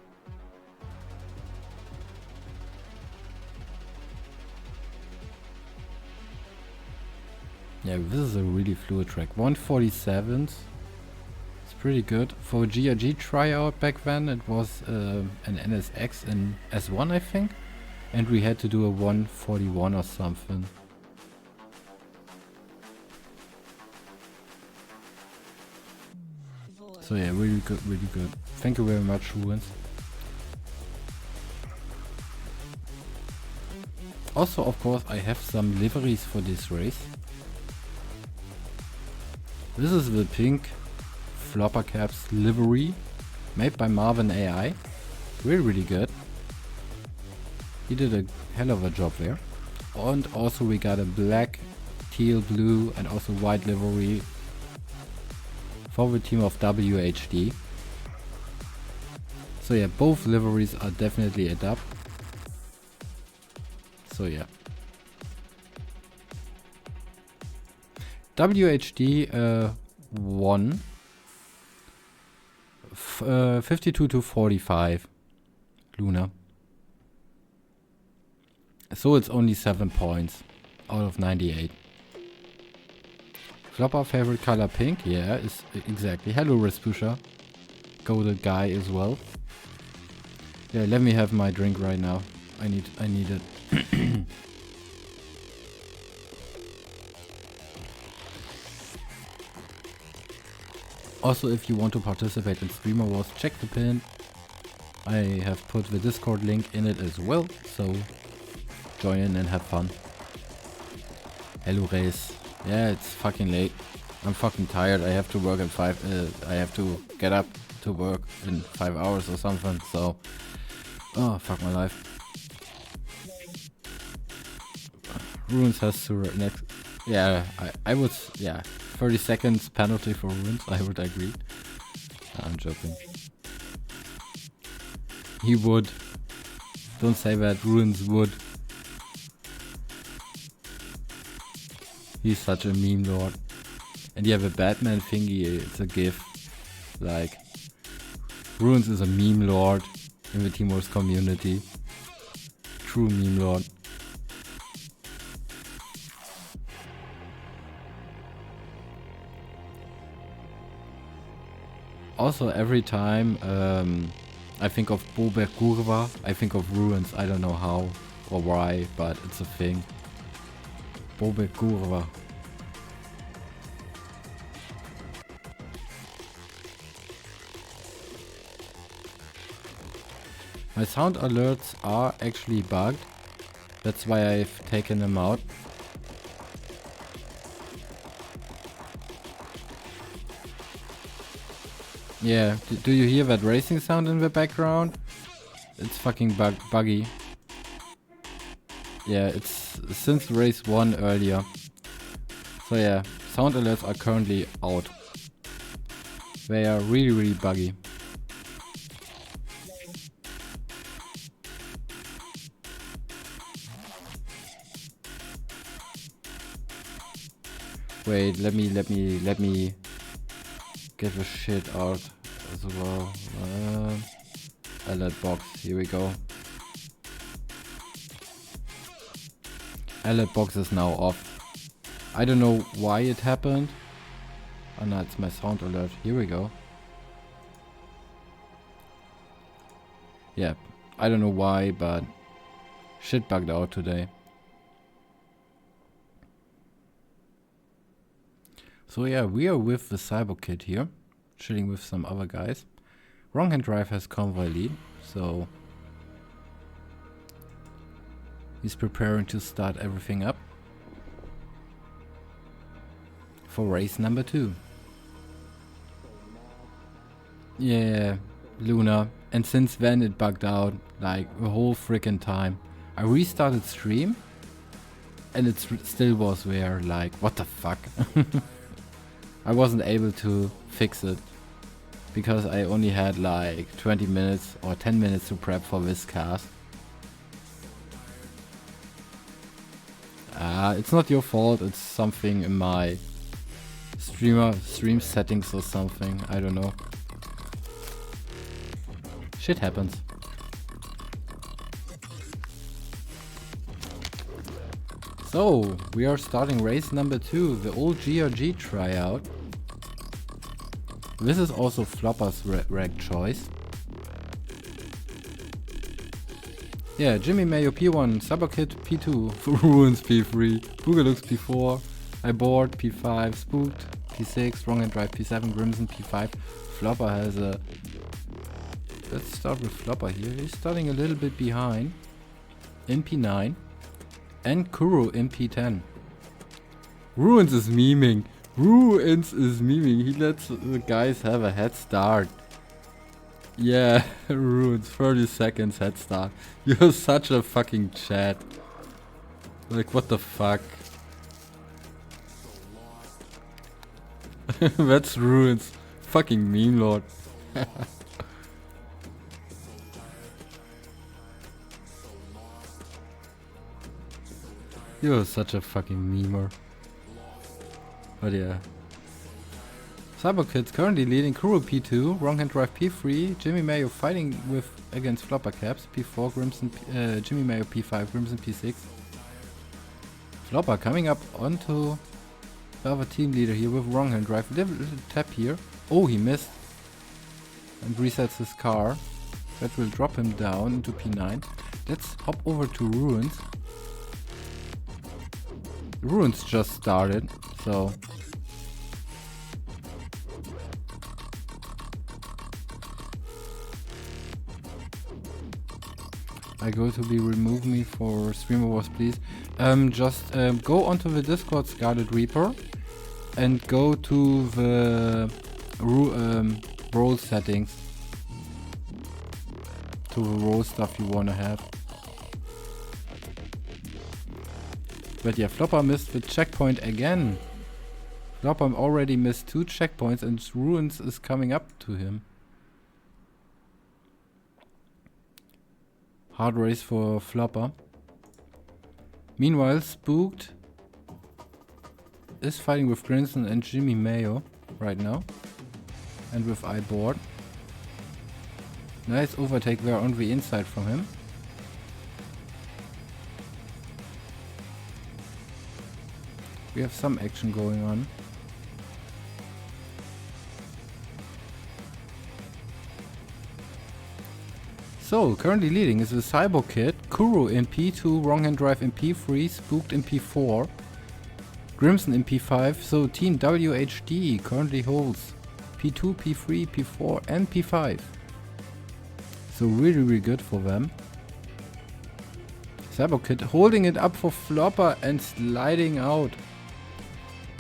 S1: Yeah, this is a really fluid track. 147s. It's pretty good. For a GRG tryout back then, it was an NSX in S1, I think. And we had to do a 141 or something. So yeah, really good, really good. Thank you very much, Ruins. Also, of course, I have some liveries for this race. This is the pink flopper caps livery made by Marvin AI. Really, really good. He did a hell of a job there. And also we got a black, teal, blue and also white livery for the team of WHD. So yeah, both liveries are definitely a dub. So yeah. WHD won 52 to 45 Luna. So it's only 7 points out of 98. Flopper favorite color pink? Yeah, is exactly. Hello Respusha. Goated guy as well. Yeah, let me have my drink right now. I need it. Also, if you want to participate in StreamerWars, check the pin. I have put the Discord link in it as well, so join in and have fun. Hello Race. Yeah, it's fucking late. I'm fucking tired. I have to work at 5. I have to get up to work in 5 hours or something, so... Oh, fuck my life. Ruins has to next... Yeah, I would... Yeah, 30 seconds penalty for Ruins, I would agree. I'm joking. He would. Don't say that, Ruins would. He's such a meme lord. And yeah, the Batman thingy, it's a gif. Like, Ruins is a meme lord in the Team Wars community. True meme lord. Also, every time I think of Bober Kurva, I think of Ruins. I don't know how or why, but it's a thing. Bober Kurva. My sound alerts are actually bugged. That's why I've taken them out. Yeah, do you hear that racing sound in the background? It's fucking buggy. Yeah, it's since race 1 earlier. So yeah, sound alerts are currently out. They are really, really buggy. Wait, let me get the shit out as well. Alert box, here we go. Alert box is now off. I don't know why it happened. Oh no, it's my sound alert. Here we go. Yeah, I don't know why, but shit bugged out today. So yeah, we are with the Cyber Kid here, chilling with some other guys. Wrong hand drive has convoy lead, so he's preparing to start everything up for race number 2. Yeah, Luna. And since then it bugged out like the whole freaking time. I restarted stream and it still was there, like what the fuck. I wasn't able to fix it because I only had like 20 minutes or 10 minutes to prep for this cast. It's not your fault, it's something in my stream settings or something, I don't know. Shit happens. So, we are starting race number 2, the old GRG tryout. This is also Flopper's rag choice. Yeah, Jimmy Mayo P1, Cyberkid P2, Ruins P3, Boogalux P4, I board P5, Spooked P6, Wrong Hand Drive P7, Crimson P5. Flopper has a... Let's start with Flopper here. He's starting a little bit behind in P9 and Kuro in P10. Ruins is memeing. Ruins is memeing. He lets the guys have a head start. Yeah, Ruins, 30 seconds head start. You're such a fucking chat. Like, what the fuck? That's Ruins. Fucking meme lord. You're such a fucking memer. But yeah. Cyberkid's currently leading Kuro P2, Wrong Hand Drive P3, Jimmy Mayo fighting with against Flopper Caps, P4, Crimson, Jimmy Mayo P5, Crimson P6. Flopper coming up onto the other team leader here with Wrong Hand Drive. Little tap here. Oh, he missed. And resets his car. That will drop him down into P9. Let's hop over to Ruins. Ruins just started, so... I go to be remove me for StreamerWars, please. Just go onto the Discord Scarlet Reaper and go to the role settings. To the role stuff you wanna have. But yeah, Flopper missed the checkpoint again. Flopper already missed 2 checkpoints and Ruins is coming up to him. Hard race for Flopper. Meanwhile, Spooked is fighting with Crimson and Jimmy Mayo right now. And with iBoard. Nice overtake there on the inside from him. We have some action going on. So, currently leading is the Cyber Kid, Kuro in P2, Wrong Hand Drive in P3, Spooked in P4, Crimson in P5. So, Team WHD currently holds P2, P3, P4 and P5. So, really good for them. Cyber Kid holding it up for Flopper and sliding out.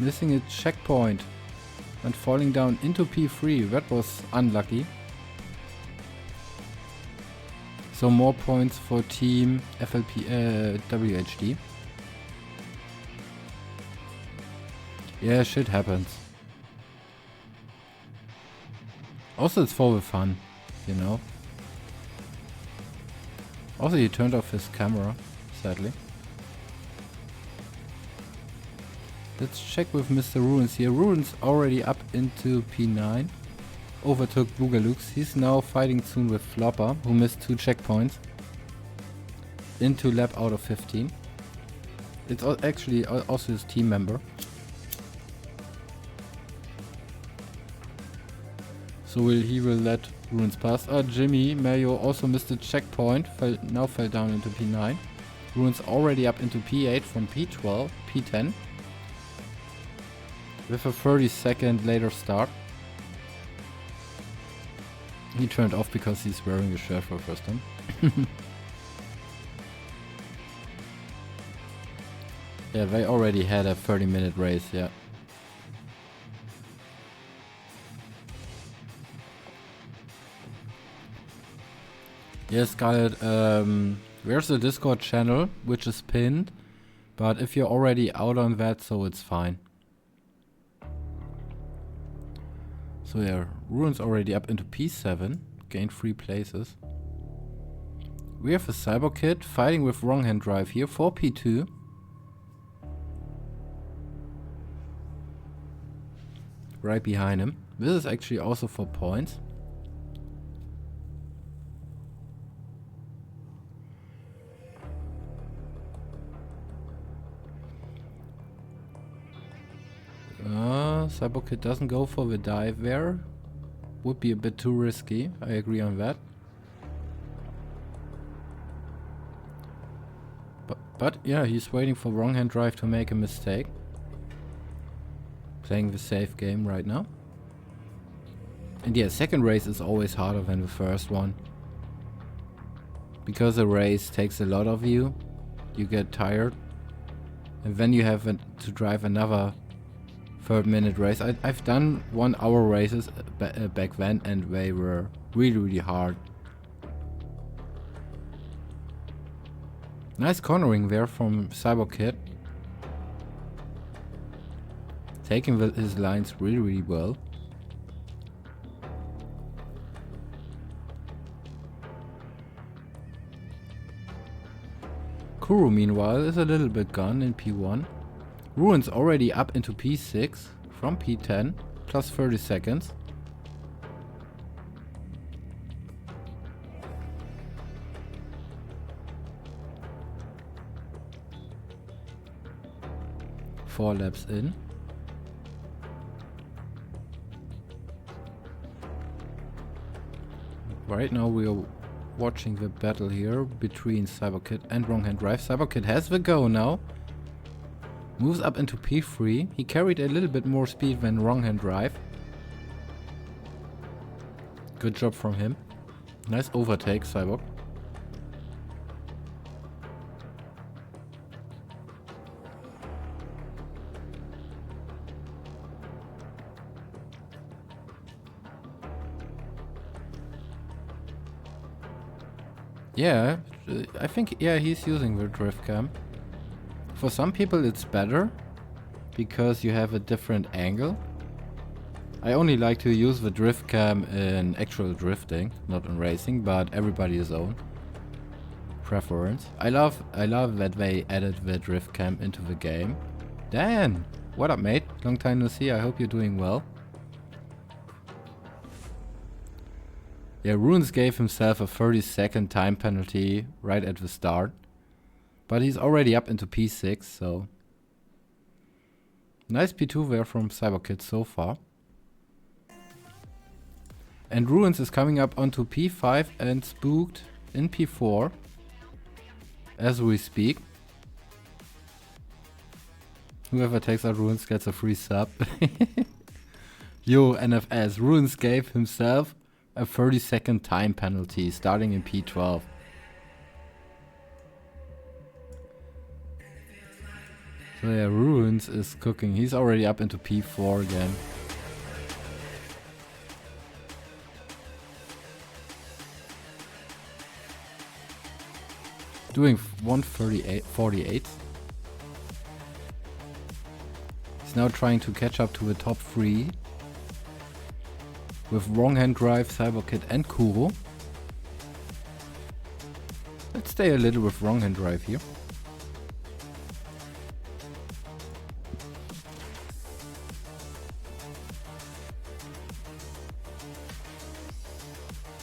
S1: Missing a checkpoint and falling down into P3. That was unlucky. So more points for Team FLPA WHD. Yeah, shit happens. Also, it's for the fun, you know. Also, he turned off his camera, sadly. Let's check with Mr. Ruins here. Ruins already up into P9. Overtook Boogalooks. He's now fighting soon with Flopper, who missed 2 checkpoints. Into lap out of 15. It's actually also his team member. So he will let Ruins pass. Jimmy Mayo also missed a checkpoint. Now fell down into P9. Ruins already up into P8 from P12, P10. With a 30-second later start. He turned off because he's wearing a shirt for the first time. Yeah, they already had a 30-minute race, yeah. Yes, Scarlett, there's a Discord channel which is pinned, but if you're already out on that, so it's fine. So yeah, Ruins already up into P7, gained 3 places. We have a Cyber Kid fighting with wrong hand drive here for P2. Right behind him. This is actually also for points. Cyber Kid doesn't go for the dive there. Would be a bit too risky. I agree on that. But yeah, he's waiting for wrong hand drive to make a mistake. Playing the safe game right now. And yeah, second race is always harder than the first one. Because a race takes a lot of you. You get tired. And then you have to drive another 30-minute race. I've done 1 hour races back then and they were really hard. Nice cornering there from Cyber Kid. Taking his lines really well. Kuro meanwhile is a little bit gone in P1. Ruins already up into P6 from P10 plus 30 seconds. Four laps in. Right now we are watching the battle here between Cyber Kid and Wrong Hand Drive. Cyber Kid has the go now. Moves up into P3. He carried a little bit more speed than Wrong Hand Drive. Good job from him. Nice overtake, Cyborg. Yeah, I think, yeah, he's using the drift cam. For some people it's better, because you have a different angle. I only like to use the drift cam in actual drifting, not in racing, but everybody his own preference. I love that they added the drift cam into the game. Dan! What up, mate? Long time no see, I hope you're doing well. Yeah, Ruins gave himself a 30-second time penalty right at the start. But he's already up into P6, so... Nice P2 there from CyberKid so far. And Ruins is coming up onto P5 and Spooked in P4. As we speak. Whoever takes out Ruins gets a free sub. Yo, NFS. Ruins gave himself a 30-second time penalty starting in P12. So yeah, Ruins is cooking. He's already up into P4 again. Doing 1:48. He's now trying to catch up to the top 3. With Wrong Hand Drive, CyberKid and Kuro. Let's stay a little with Wrong Hand Drive here.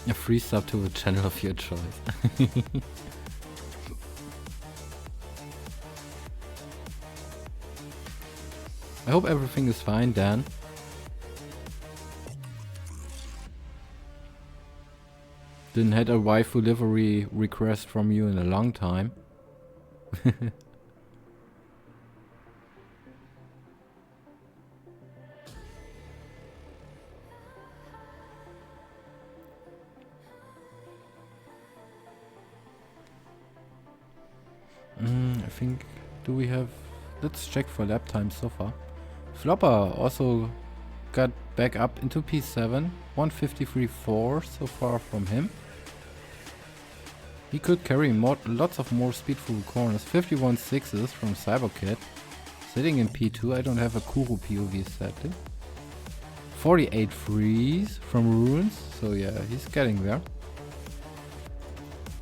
S1: A free sub to the channel of your choice. I hope everything is fine, Dan. Didn't had a waifu livery request from you in a long time. I think, do we have, let's check for lap time so far. FLPA also got back up into P7, 153.4 so far from him. He could carry lots of more speed through the corners. 51.6s from CyberKid, sitting in P2. I don't have a Kuro POV sadly. 48 threes from Ruins, so yeah, he's getting there.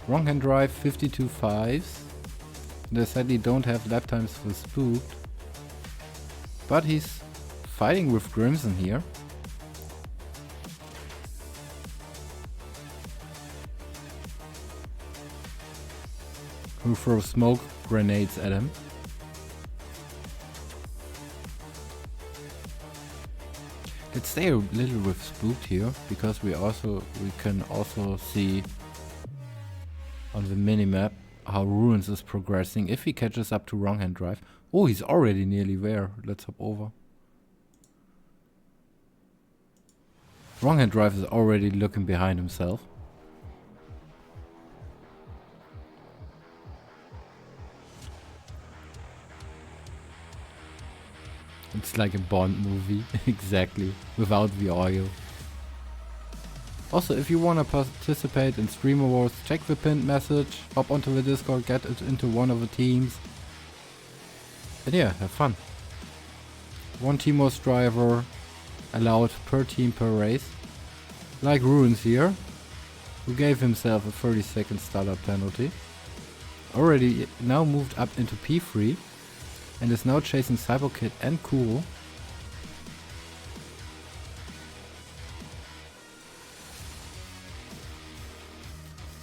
S1: Wrong hand drive, 52 fives. They sadly don't have lap times for Spooked. But he's fighting with Crimson here. Who throws smoke grenades at him. Let's stay a little with Spooked here, because we can also see on the minimap how Ruins is progressing if he catches up to wrong hand drive. Oh, he's already nearly there. Let's hop over. Wrong hand drive is already looking behind himself. It's like a Bond movie, exactly, without the audio. Also, if you wanna participate in StreamerWars, check the pinned message, hop onto the Discord, get it into one of the teams. And yeah, have fun. One teamless driver allowed per team per race. Like Ruins here, who gave himself a 30-second startup penalty. Already now moved up into P3 and is now chasing CyberKid and Kuro.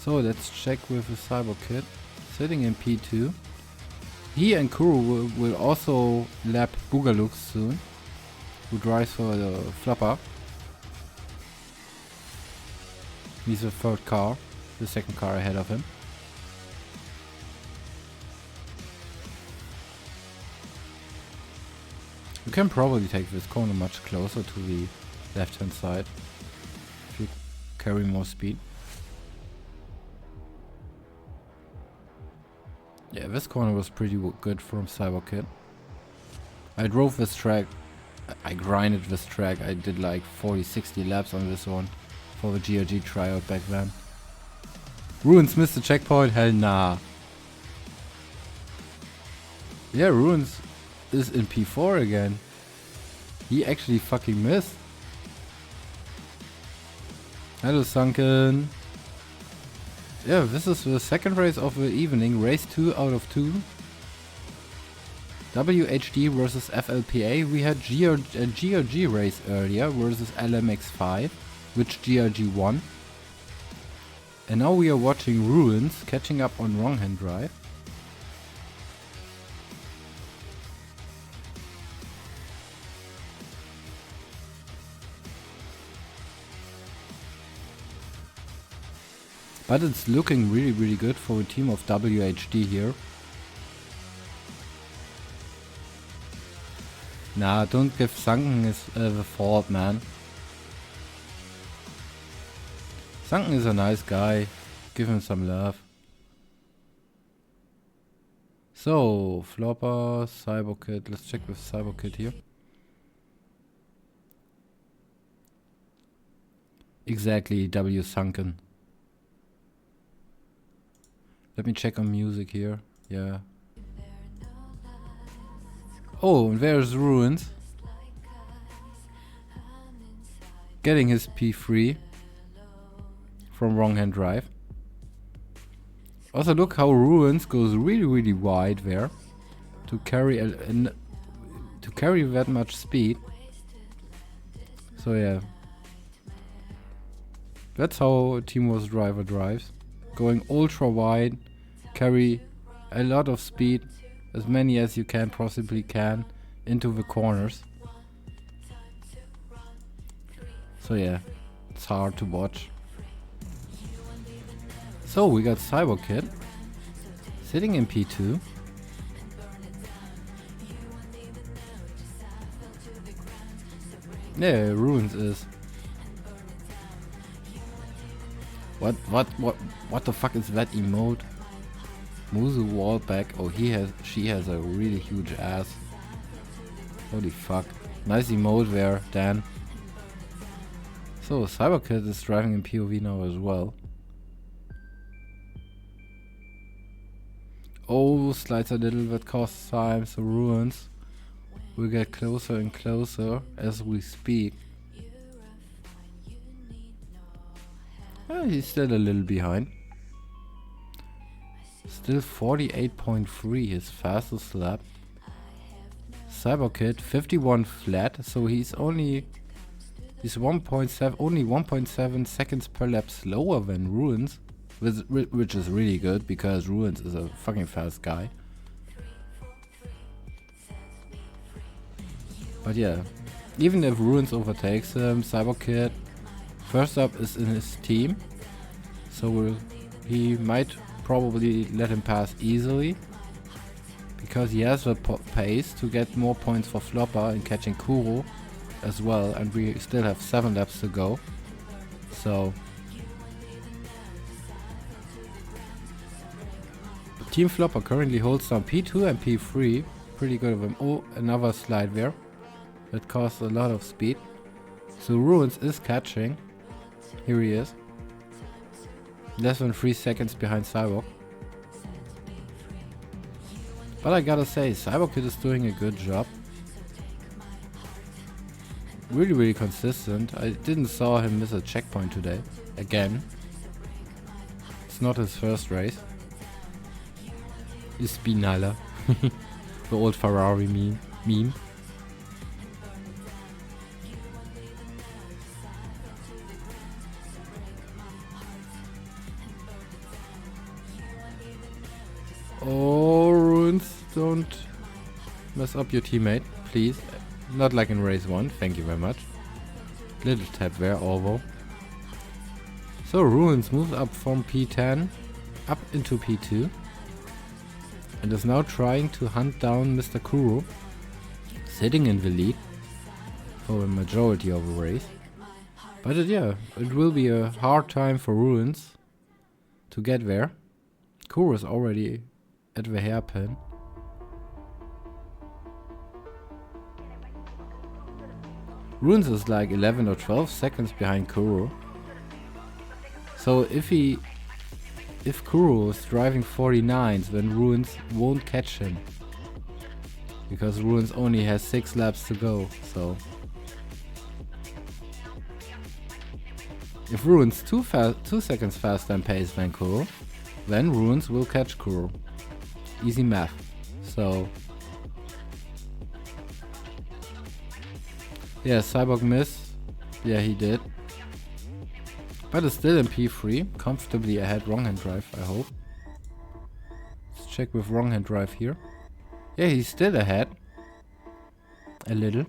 S1: So let's check with the CyberKid, sitting in P2. He and Kuro will also lap Boogaloo soon, who drives for the FLPA. He's the third car, the second car ahead of him. You can probably take this corner much closer to the left hand side if you carry more speed. Yeah, this corner was pretty good from CyberKid. I drove this track, I grinded this track, I did like 40-60 laps on this one for the GRG tryout back then. Ruins missed the checkpoint? Hell nah. Yeah, Ruins is in P4 again. He actually fucking missed. Hello Sunken. Yeah, this is the second race of the evening, race 2 out of 2. WHD versus FLPA. We had a GRG race earlier versus LMX5, which GRG won. And now we are watching Ruins catching up on wrong hand drive. But it's looking really good for a team of WHD here. Nah, don't give Sunken the fault, man. Sunken is a nice guy. Give him some love. So, FLPA, CyberKid. Let's check with CyberKid here. Exactly, W Sunken. Let me check on music here. Yeah. Oh, and there's Ruins. Getting his P3 from wrong hand drive. Also look how Ruins goes really wide there to carry that much speed. So yeah. That's how Teamwor's driver drives. Going ultra wide, carry a lot of speed, as many as you can possibly can, into the corners. So yeah, it's hard to watch. So we got Cyber Kid sitting in P2. Yeah, Ruins is. What the fuck is that emote? Muzu wallback. Oh, she has a really huge ass. Holy fuck. Nice emote there, Dan. So, Cyberkid is driving in POV now as well. Oh, slides a little bit cost time, so Ruins will get closer and closer as we speak. He's still a little behind. Still 48.3, his fastest lap. Cyberkid 51 flat, so he's only 1.7 seconds per lap slower than Ruins, which is really good because Ruins is a fucking fast guy. But yeah, even if Ruins overtakes him, Cyberkid first up is in his team, so he might probably let him pass easily because he has the pace to get more points for FLPA in catching Kuro as well, and we still have 7 laps to go. So Team FLPA currently holds down P2 and P3. Pretty good of him. Oh, another slide there. That costs a lot of speed. So Ruins is catching. Here he is. Less than 3 seconds behind Cyborg. But I gotta say, Cyberkid is doing a good job. Really consistent. I didn't saw him miss a checkpoint today. Again. It's not his first race. It's Spinala. The old Ferrari meme. Oh, Ruins, don't mess up your teammate, please. Not like in race 1, thank you very much. Little tap there, although. So Ruins moves up from P10 up into P2 and is now trying to hunt down Mr. Kuro, sitting in the lead for a majority of the race. But it will be a hard time for Ruins to get there. Kuro is already at the hairpin. Ruins is like 11 or 12 seconds behind Kuro. So if Kuro is driving 49s, then Ruins won't catch him. Because Ruins only has 6 laps to go, so. If Ruins 2 seconds faster in pace than Kuro, then Ruins will catch Kuro. Easy math. So yeah, Cyborg missed. Yeah, he did. But it's still in P3, comfortably ahead. Wrong hand drive, I hope. Let's check with wrong hand drive here. Yeah, he's still ahead. A little.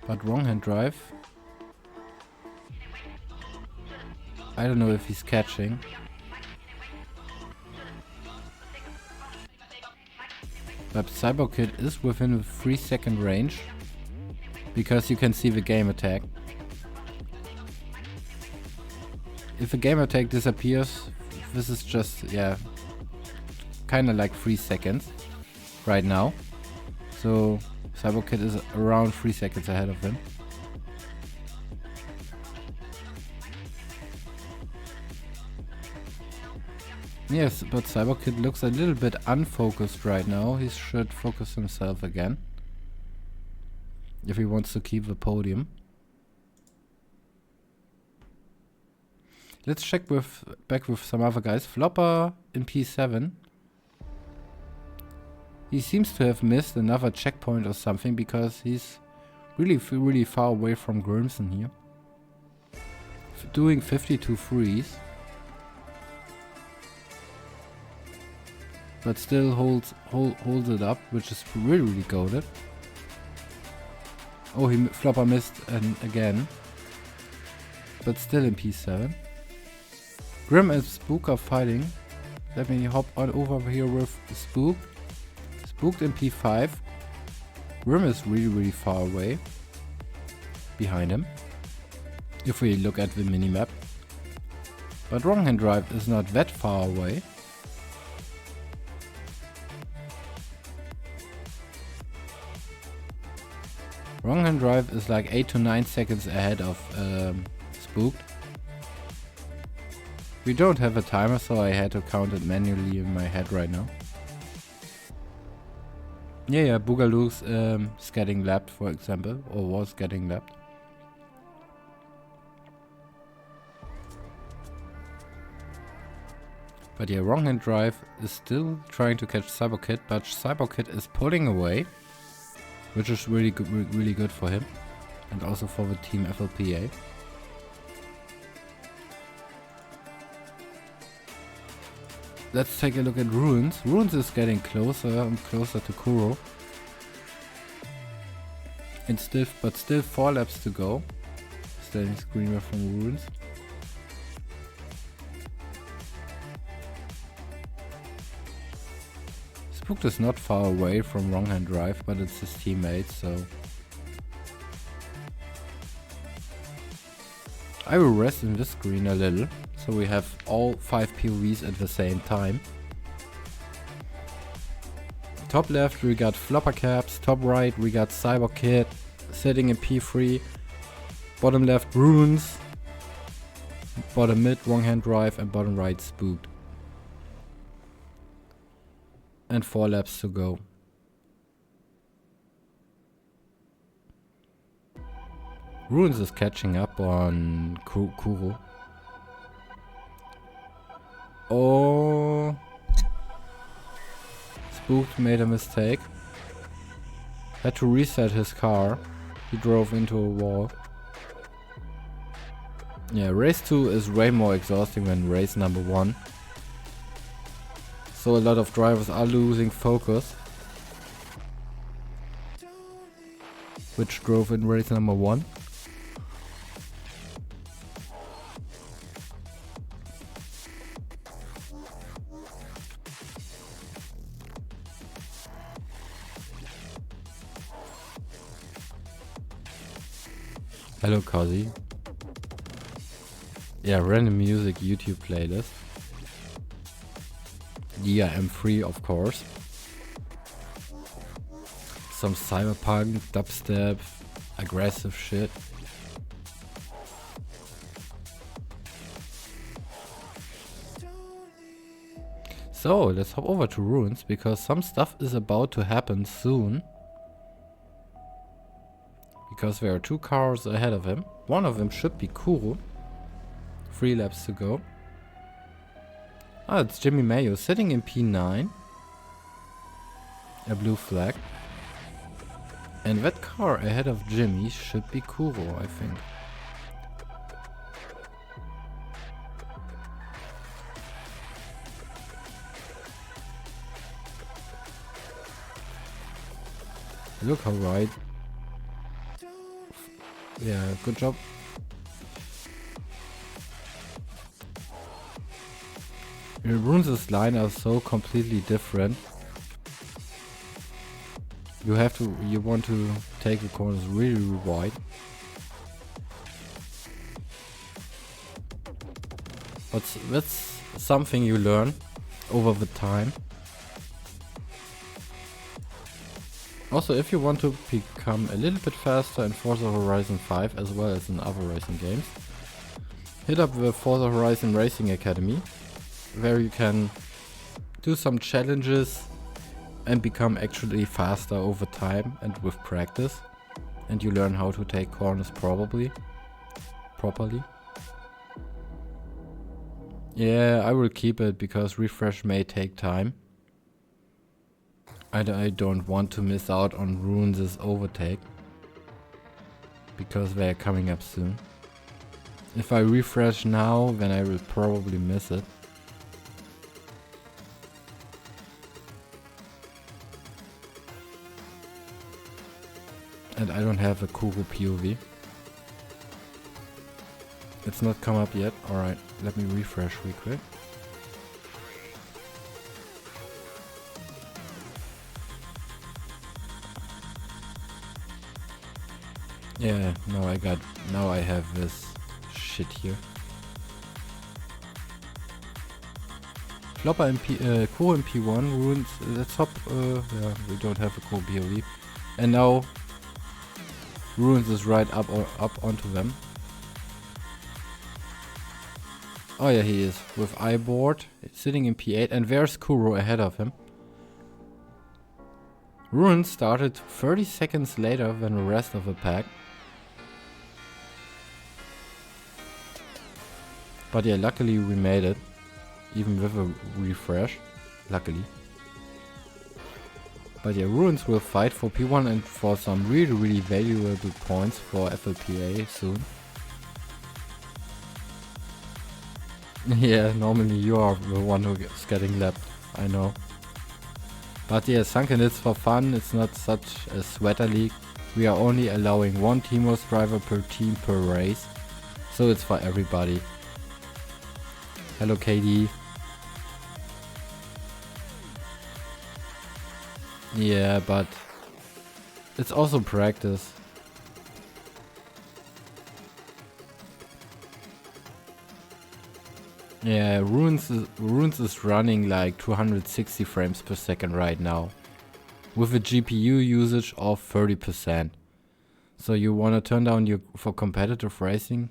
S1: But wrong hand drive, I don't know if he's catching. But Cyberkid is within a 3-second range, because you can see the game attack. If the game attack disappears, this is just, yeah, kinda like 3 seconds right now. So Cyberkid is around 3 seconds ahead of him. Yes, but Cyberkid looks a little bit unfocused right now. He should focus himself again if he wants to keep the podium. Let's check back with some other guys. FLPA in P7. He seems to have missed another checkpoint or something because he's really far away from Grimson here. Doing 52 frees. But still holds it up, which is really goated. Oh, Flopper missed again. But still in P7. Grim and Spook are fighting. Let me hop on over here with Spook. Spooked in P5. Grim is really far away. Behind him. If we look at the minimap. But Wrong Hand Drive is not that far away. Wrong Hand Drive is like 8 to 9 seconds ahead of Spooked. We don't have a timer, so I had to count it manually in my head right now. Yeah, Boogaloo's is getting lapped, for example, or was getting lapped. But yeah, Wrong Hand Drive is still trying to catch Cyberkid, but Cyberkid is pulling away. Which is really good for him. And also for the team FLPA. Let's take a look at Ruins. Ruins is getting closer and closer to Kuro. And still 4 laps to go. Standing screamer from Ruins. Spooked is not far away from Wrong Hand Drive, but it's his teammate, so... I will rest in this screen a little, so we have all 5 POVs at the same time. Top left we got Flopper Caps, top right we got Cyberkid sitting in P3. Bottom left Runes, bottom mid Wrong Hand Drive, and bottom right Spooked. And 4 laps to go. Ruins is catching up on Kuro. Oh. Spooked made a mistake. Had to reset his car. He drove into a wall. Yeah, race 2 is way more exhausting than race number 1. So a lot of drivers are losing focus. Which drove in race number 1. Hello Kazi. Yeah, random music YouTube playlist. Yeah, M3 of course. Some cyberpunk, dubstep, aggressive shit. So let's hop over to Ruins because some stuff is about to happen soon. Because there are 2 cars ahead of him. One of them should be Kuro. 3 laps to go. Ah, it's Jimmy Mayo sitting in P9. A blue flag. And that car ahead of Jimmy should be Kuro, I think. Look how right. Yeah, good job. Runes' line are so completely different. You want to take the corners really wide. But that's something you learn over the time. Also, if you want to become a little bit faster in Forza Horizon 5 as well as in other racing games, hit up the Forza Horizon Racing Academy, where you can do some challenges and become actually faster over time and with practice, and you learn how to take corners properly. Yeah, I will keep it because refresh may take time. I don't want to miss out on Runes' overtake. because they are coming up soon. If I refresh now, then I will probably miss it. And I don't have a Kuro POV. It's not come up yet. Alright, let me refresh real quick. Yeah, now I have this shit here. FLPA in Kuro in P1, ruins the top, yeah, we don't have a Kuro POV. And now Ruins is right up onto them. Oh yeah, he is. With I-board, sitting in P8, and there's Kuro ahead of him. Ruins started 30 seconds later than the rest of the pack. But yeah, luckily we made it. Even with a refresh. Luckily. But yeah, Ruins will fight for P1 and for some really valuable points for FLPA soon. Yeah, normally you are the one who is getting lapped, I know. But yeah, Sunken is for fun, it's not such a sweater league. We are only allowing one teamless driver per team per race. So it's for everybody. Hello KD. Yeah, but it's also practice. Yeah, Ruins is running like 260 frames per second right now. With a GPU usage of 30%. So you wanna turn down for competitive racing,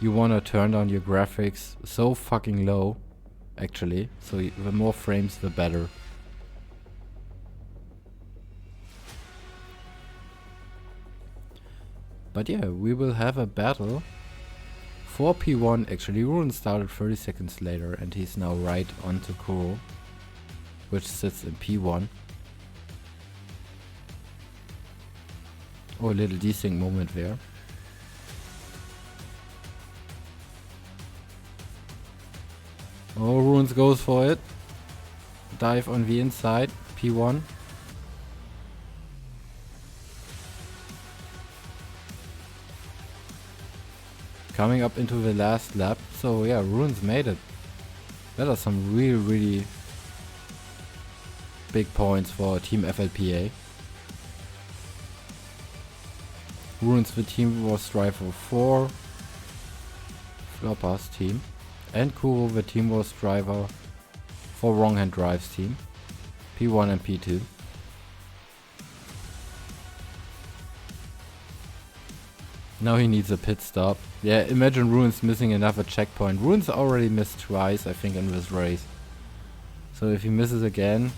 S1: you wanna turn down your graphics so fucking low, actually. So the more frames the better. But yeah, we will have a battle for P1. Actually, Ruin started 30 seconds later and he's now right onto Kuro, which sits in P1. Oh, a little desync moment there. Oh, Ruins goes for it. Dive on the inside, P1. Coming up into the last lap. So yeah, Ruins made it. That are some really big points for Team FLPA. Ruins the team was driver for FLPA's team. And Kuro the team was driver for Wrong Hand Drive's team. P1 and P2. Now he needs a pit stop. Yeah, imagine Ruins missing another checkpoint. Ruins already missed twice, I think, in this race. So if he misses again,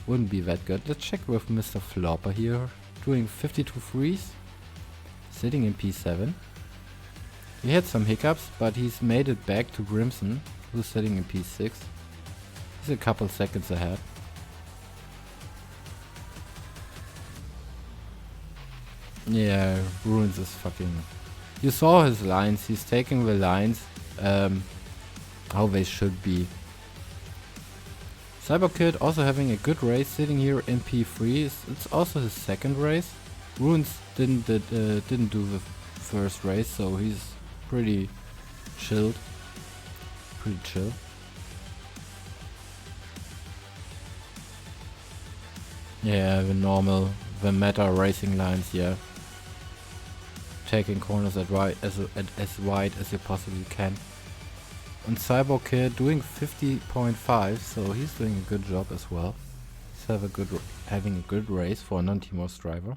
S1: wouldn't be that good. Let's check with Mr. FLPA here. Doing 52 frees. Sitting in P7. He had some hiccups, but he's made it back to Grimson, who's sitting in P6. He's a couple seconds ahead. Yeah, Ruins is fucking... You saw his lines, he's taking the lines how they should be. Cyberkid also having a good race, sitting here in P3. It's also his second race. Ruins didn't do the first race, so he's pretty chilled. Pretty chill. Yeah, the normal, the meta racing lines, yeah. Taking corners as wide as you possibly can. And Cyborg Kid doing 50.5, so he's doing a good job as well. He's having a good race for a non-Teamos driver.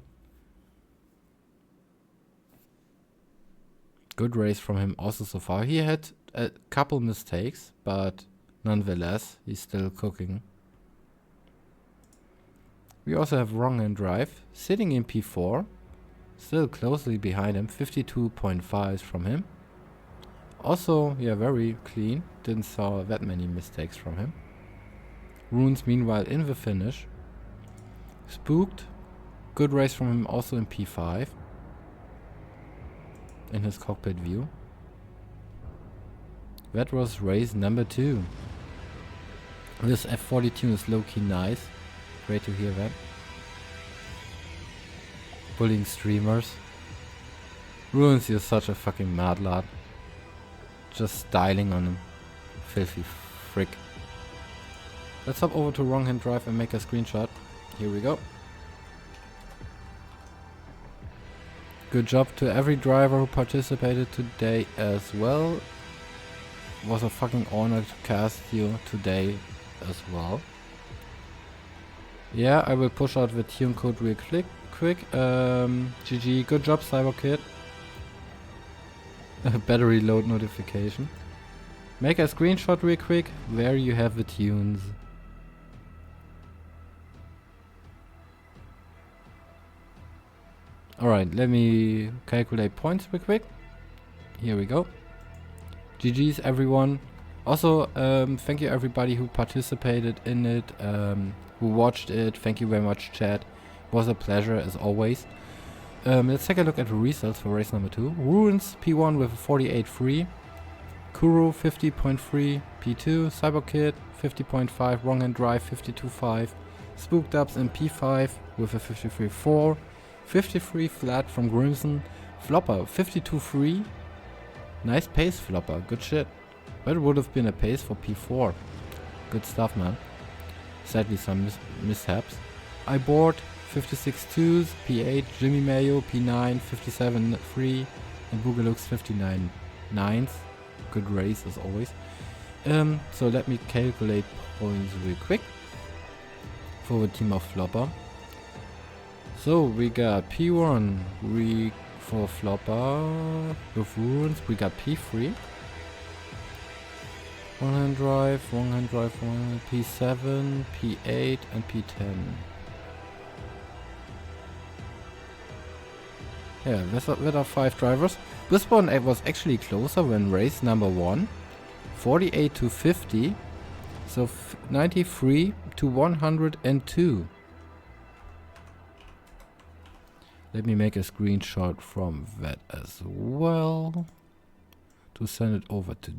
S1: Good race from him also so far. He had a couple mistakes, but nonetheless, he's still cooking. We also have Wrong Hand Drive, sitting in P4. Still closely behind him, 52.5 from him. Also, yeah, very clean. Didn't saw that many mistakes from him. Ruins meanwhile in the finish. Spooked. Good race from him also in P5. in his cockpit view. That was race number 2. This F40 tune is low-key nice. Great to hear that. Bullying streamers. Ruins, you're such a fucking mad lad. Just styling on him. Filthy frick. Let's hop over to wrong hand drive and make a screenshot. Here we go. Good job to every driver who participated today as well. Was a fucking honor to cast you today as well. Yeah, I will push out the tune code real quick. GG, good job CyberKid. Battery load notification. Make a screenshot real quick. There you have the tunes. Alright, let me calculate points real quick. Here we go. GG's everyone. Also, thank you everybody who participated in it, who watched it. Thank you very much, chat. It was a pleasure as always. Let's take a look at the results for race number 2. Ruins P1 with a 48.3. Kuro 50.3. P2. CyberKid 50.5. Wrong Hand Drive 52.5. Spooked Ups in P5 with a 53.4. 53 flat from Grimson. Flopper 52.3. Nice pace, Flopper. Good shit. That would have been a pace for P4. Good stuff, man. Sadly, some mishaps. I board 56 2s, P8, Jimmy Mayo, P9, 57 3, and Boogalooks 59 9s. Good race as always. So let me calculate points real quick for the team of Flopper. So we got P1 for Flopper with Ruins. We got P3. Wrong hand drive, P7, P8 and P10. Yeah, that are 5 drivers. This one was actually closer than race number 1. 48 to 50. So 93 to 102. Let me make a screenshot from that as well to send it over to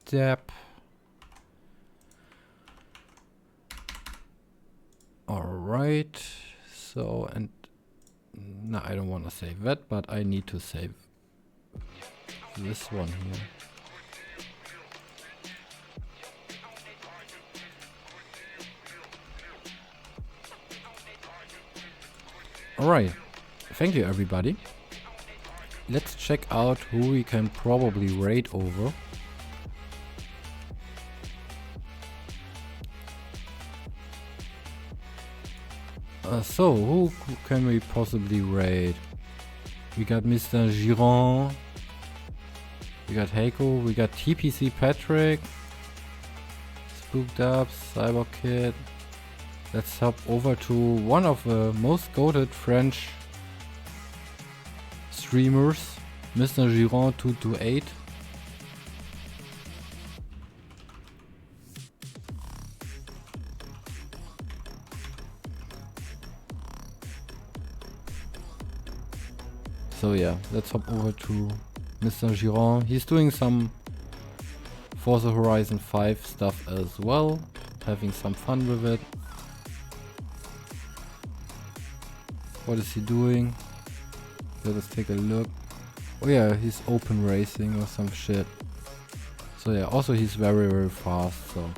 S1: Depp. Alright, so, and no, I don't want to save that, but I need to save this one here. Alright, thank you everybody. Let's check out who we can probably raid over. So, who can we possibly raid? We got Mr. Giron, we got Heiko, we got TPC Patrick, Spooked Up, CyberKid. Let's hop over to one of the most goated French streamers, Mr. Giron 228. So yeah, let's hop over to Mr. Giron. He's doing some Forza Horizon 5 stuff as well, having some fun with it. What is he doing? Let us take a look. Oh yeah, he's open racing or some shit. So yeah, also he's very fast, so.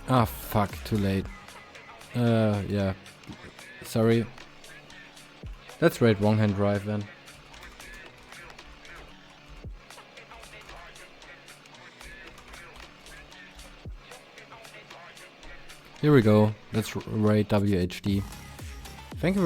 S1: Ah fuck, too late. Yeah, sorry. Let's raid wrong hand drive then. Here we go. Let's raid WHD. Thank you very